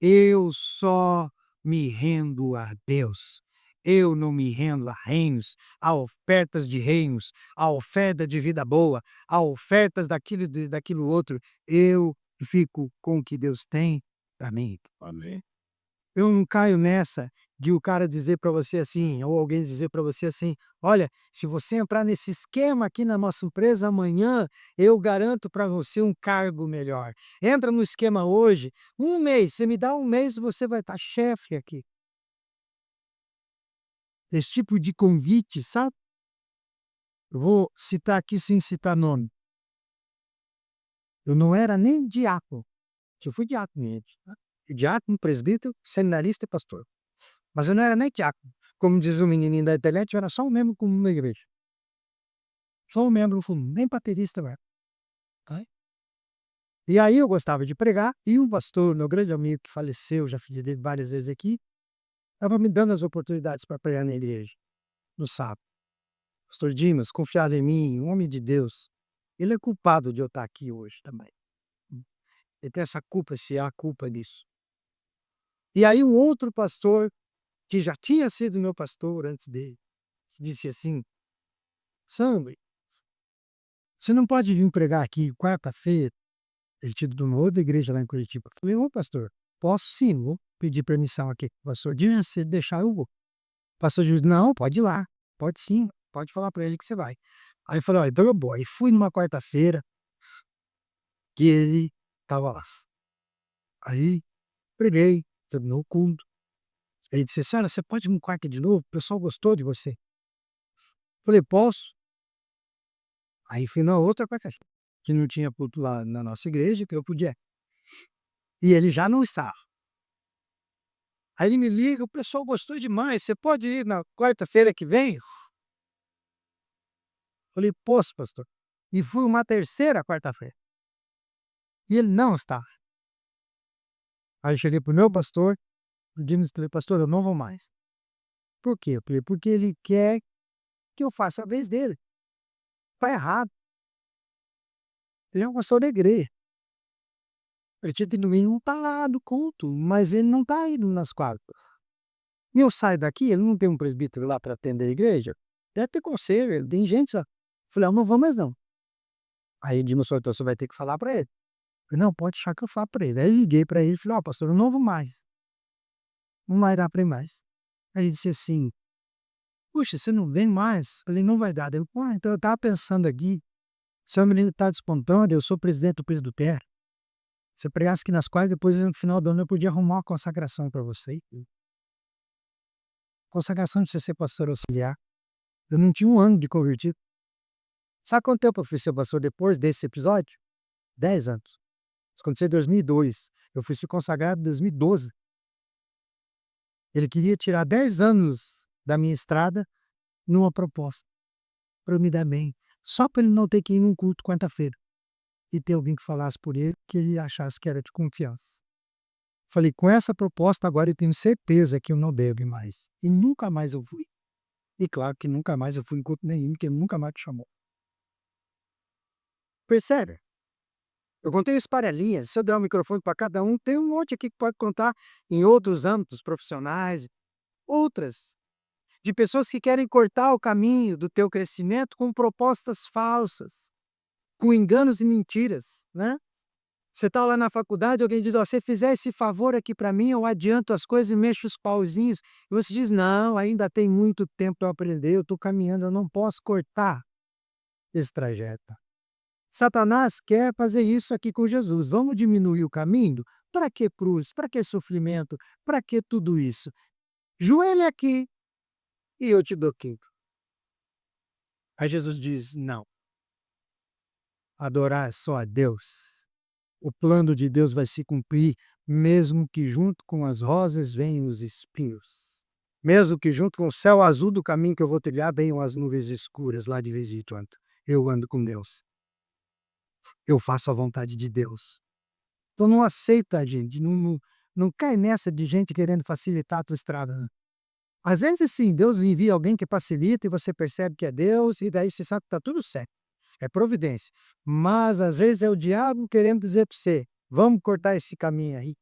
Eu só me rendo a Deus. Eu não me rendo a reinos, a ofertas de reinos, a oferta de vida boa, a ofertas daquilo outro. Eu fico com o que Deus tem para mim. Amém. Eu não caio nessa de o cara dizer para você assim, ou alguém dizer para você assim: "Olha, se você entrar nesse esquema aqui na nossa empresa amanhã, eu garanto para você um cargo melhor. Entra no esquema hoje, um mês, você me dá um mês, você vai estar chefe aqui". Esse tipo de convite, sabe? Eu vou citar aqui sem citar nome. Eu não era nem diácono, eu fui diácono antes, tá? Diácono, presbítero, seminarista e pastor. Mas eu não era nem diácono. Como diz o menininho da internet, eu era só um membro comum da igreja. Só um membro comum, nem baterista eu era, tá. E aí eu gostava de pregar, e um pastor, meu grande amigo que faleceu, já fiz dele várias vezes aqui, estava me dando as oportunidades para pregar na igreja, no sábado. Pastor Dimas, confiava em mim, um homem de Deus. Ele é culpado de eu estar aqui hoje também. Ele tem essa culpa, se há culpa nisso. E aí um outro pastor, que já tinha sido meu pastor antes dele, disse assim: "Sandro, você não pode vir pregar aqui quarta-feira?" Ele tinha ido de uma outra igreja lá em Curitiba. Eu falei: "Ô pastor, posso sim, vou pedir permissão aqui com o pastor Dimas, se deixar eu vou". O pastor Dimas: "Não, pode ir lá, pode sim, pode falar para ele que você vai". Aí eu falei: "Ó, então eu vou". Aí fui numa quarta-feira que ele estava lá. Aí preguei, terminou o culto. Ele disse: "Senhora, você pode ir no quarto de novo? O pessoal gostou de você". Falei: "Posso". Aí fui na outra quarta-feira, que não tinha culto lá na nossa igreja, que eu podia. E ele já não estava. Aí ele me liga: "O pessoal gostou demais, você pode ir na quarta-feira que vem?" Falei: "Posso, pastor". E fui uma terceira quarta-feira. E ele não estava. Aí eu cheguei para o meu pastor, pedimos, falei: "Pastor, eu não vou mais". "Por quê?" Eu falei: "Porque ele quer que eu faça a vez dele. Está errado. Ele é um pastor da igreja. Ele tinha que no mínimo estar lá no culto, mas ele não está indo nas quartas. E eu saio daqui, ele não tem um presbítero lá para atender a igreja? Deve ter conselho, ele tem gente lá". Falei: "Eu não vou mais não". Aí ele disse: "Então você vai ter que falar para ele". Falei: "Não, pode deixar que eu falo para ele". Aí liguei para ele e falei: "Ó, pastor, eu não vou mais, não vai dar para ir mais". Aí ele disse assim: "Puxa, você não vem mais?" Falei: "Não vai dar". Ele: "Ah, então eu estava pensando aqui, seu menino está despontando, eu sou presidente do presbitério. Se eu pregasse aqui nas quadras, depois no final do ano eu podia arrumar uma consagração para você". Consagração de você ser pastor auxiliar. Eu não tinha um ano de convertido. Sabe quanto tempo eu fui ser pastor depois desse episódio? 10 anos. Isso aconteceu em 2002. Eu fui ser consagrado em 2012. Ele queria tirar 10 anos da minha estrada numa proposta, para eu me dar bem, só para ele não ter que ir num culto quarta-feira, e ter alguém que falasse por ele, que ele achasse que era de confiança. Falei: "Com essa proposta agora eu tenho certeza que eu não devo ir mais". E nunca mais eu fui. E claro que nunca mais eu fui em culto nenhum, porque ele nunca mais me chamou. Percebe? Eu contei isso para linhas, se eu der um microfone para cada um, tem um monte aqui que pode contar em outros âmbitos profissionais, outras, de pessoas que querem cortar o caminho do teu crescimento com propostas falsas, com enganos e mentiras, né. Você está lá na faculdade, alguém diz: "Ó, você fizer esse favor aqui para mim, eu adianto as coisas e mexo os pauzinhos", e você diz: "Não, ainda tem muito tempo para eu aprender, eu estou caminhando, eu não posso cortar esse trajeto". Satanás quer fazer isso aqui com Jesus. Vamos diminuir o caminho? Para que cruz? Para que sofrimento? Para que tudo isso? Joelha aqui e eu te dou quinto. Aí Jesus diz: "Não, adorar só a Deus. O plano de Deus vai se cumprir, mesmo que junto com as rosas venham os espinhos. Mesmo que junto com o céu azul do caminho que eu vou trilhar venham as nuvens escuras lá de vez em quando. Eu ando com Deus. Eu faço a vontade de Deus". Então não aceita, gente, não cai nessa de gente querendo facilitar a tua estrada, não. Às vezes sim, Deus envia alguém que facilita e você percebe que é Deus, e daí você sabe que está tudo certo, é providência. Mas às vezes é o diabo querendo dizer para você: "Vamos cortar esse caminho aí,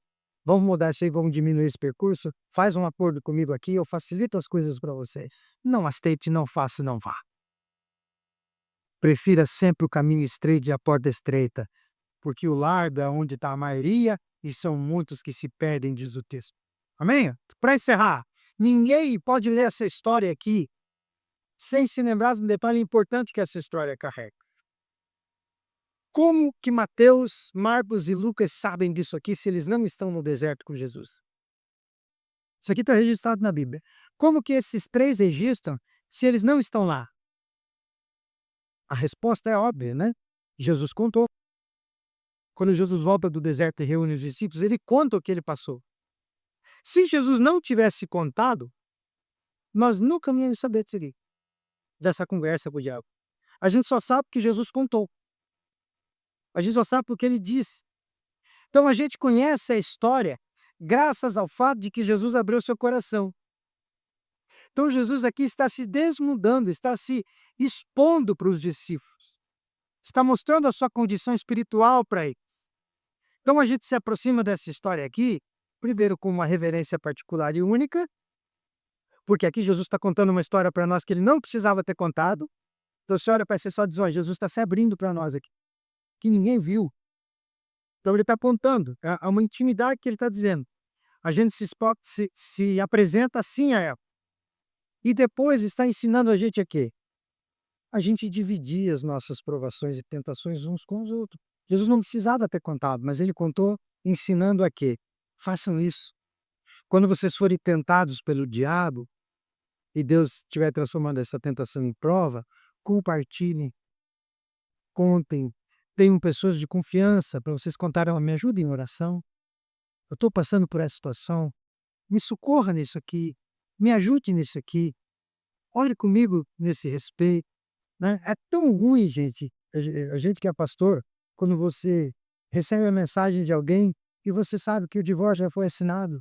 vamos mudar isso aí, vamos diminuir esse percurso, faz um acordo comigo aqui, eu facilito as coisas para você". Não aceite, não faça, não vá. Prefira sempre o caminho estreito e a porta estreita, porque o largo é onde está a maioria e são muitos que se perdem, diz o texto. Amém? Para encerrar, ninguém pode ler essa história aqui sem se lembrar de um detalhe importante que essa história carrega. Como que Mateus, Marcos e Lucas sabem disso aqui se eles não estão no deserto com Jesus? Isso aqui está registrado na Bíblia. Como que esses três registram se eles não estão lá? A resposta é óbvia, né? Jesus contou. Quando Jesus volta do deserto e reúne os discípulos, ele conta o que ele passou. Se Jesus não tivesse contado, nós nunca íamos saber dessa conversa com o diabo. A gente só sabe que Jesus contou. A gente só sabe porque ele disse. Então a gente conhece a história graças ao fato de que Jesus abriu seu coração. Então Jesus aqui está se desnudando, está se expondo para os discípulos. Está mostrando a sua condição espiritual para eles. Então a gente se aproxima dessa história aqui, primeiro com uma reverência particular e única, porque aqui Jesus está contando uma história para nós que ele não precisava ter contado. Então você olha para você só diz: "Ó, Jesus está se abrindo para nós aqui, que ninguém viu". Então ele está apontando, há uma intimidade que ele está dizendo. A gente se apresenta assim a ela. E depois está ensinando a gente a quê? A gente dividir as nossas provações e tentações uns com os outros. Jesus não precisava ter contado, mas ele contou ensinando a quê? Façam isso. Quando vocês forem tentados pelo diabo e Deus estiver transformando essa tentação em prova, compartilhem, contem, tenham pessoas de confiança para vocês contarem: "Ó, me ajudem em oração, eu estou passando por essa situação, me socorra nisso aqui, me ajude nisso aqui, ore comigo nesse respeito", né. É tão ruim, gente, a gente que é pastor, quando você recebe a mensagem de alguém e você sabe que o divórcio já foi assinado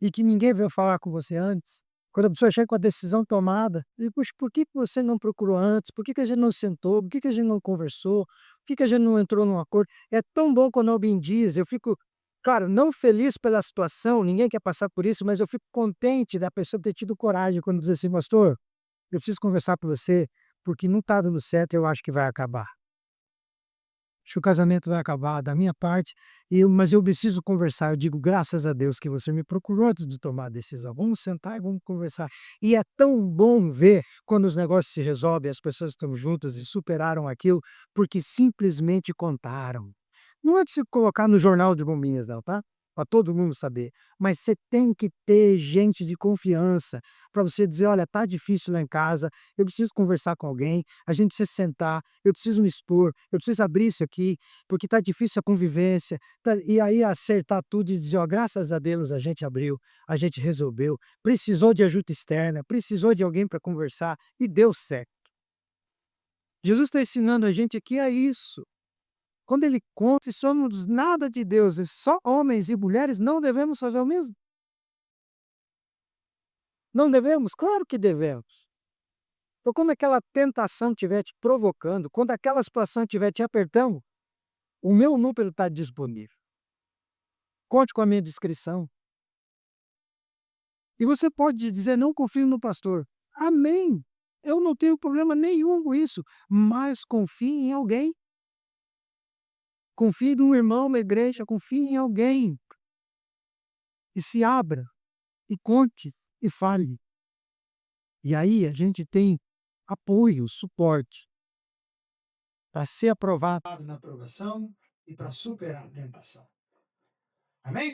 e que ninguém veio falar com você antes. Quando a pessoa chega com a decisão tomada, e: "Puxa, por que que você não procurou antes? Por que que a gente não sentou? Por que que a gente não conversou? Por que que a gente não entrou num acordo?". É tão bom quando alguém diz, eu fico, claro, não feliz pela situação, ninguém quer passar por isso, mas eu fico contente da pessoa ter tido coragem quando diz assim: "Pastor, eu preciso conversar com você, porque não está dando certo, eu acho que vai acabar. Acho que o casamento vai acabar da minha parte, mas eu preciso conversar". Eu digo: "Graças a Deus que você me procurou antes de tomar a decisão. Vamos sentar e vamos conversar". E é tão bom ver quando os negócios se resolvem, as pessoas estão juntas e superaram aquilo, porque simplesmente contaram. Não é de se colocar no jornal de bombinhas não, tá? Para todo mundo saber, mas você tem que ter gente de confiança para você dizer: "Olha, tá difícil lá em casa, eu preciso conversar com alguém, a gente precisa sentar, eu preciso me expor, eu preciso abrir isso aqui, porque tá difícil a convivência", e aí acertar tudo e dizer: "Ó, graças a Deus a gente abriu, a gente resolveu, precisou de ajuda externa, precisou de alguém para conversar e deu certo". Jesus está ensinando a gente aqui a isso. Quando ele conta: "Se somos nada de Deus e só homens e mulheres, não devemos fazer o mesmo?". Não devemos? Claro que devemos. Então quando aquela tentação estiver te provocando, quando aquela situação estiver te apertando, o meu número está disponível. Conte com a minha descrição. E você pode dizer: "Não confio no pastor". Amém. Eu não tenho problema nenhum com isso, mas confie em alguém. Confie num irmão na igreja, confie em alguém. E se abra, e conte, e fale. E aí a gente tem apoio, suporte para ser aprovado na aprovação e para superar a tentação. Amém?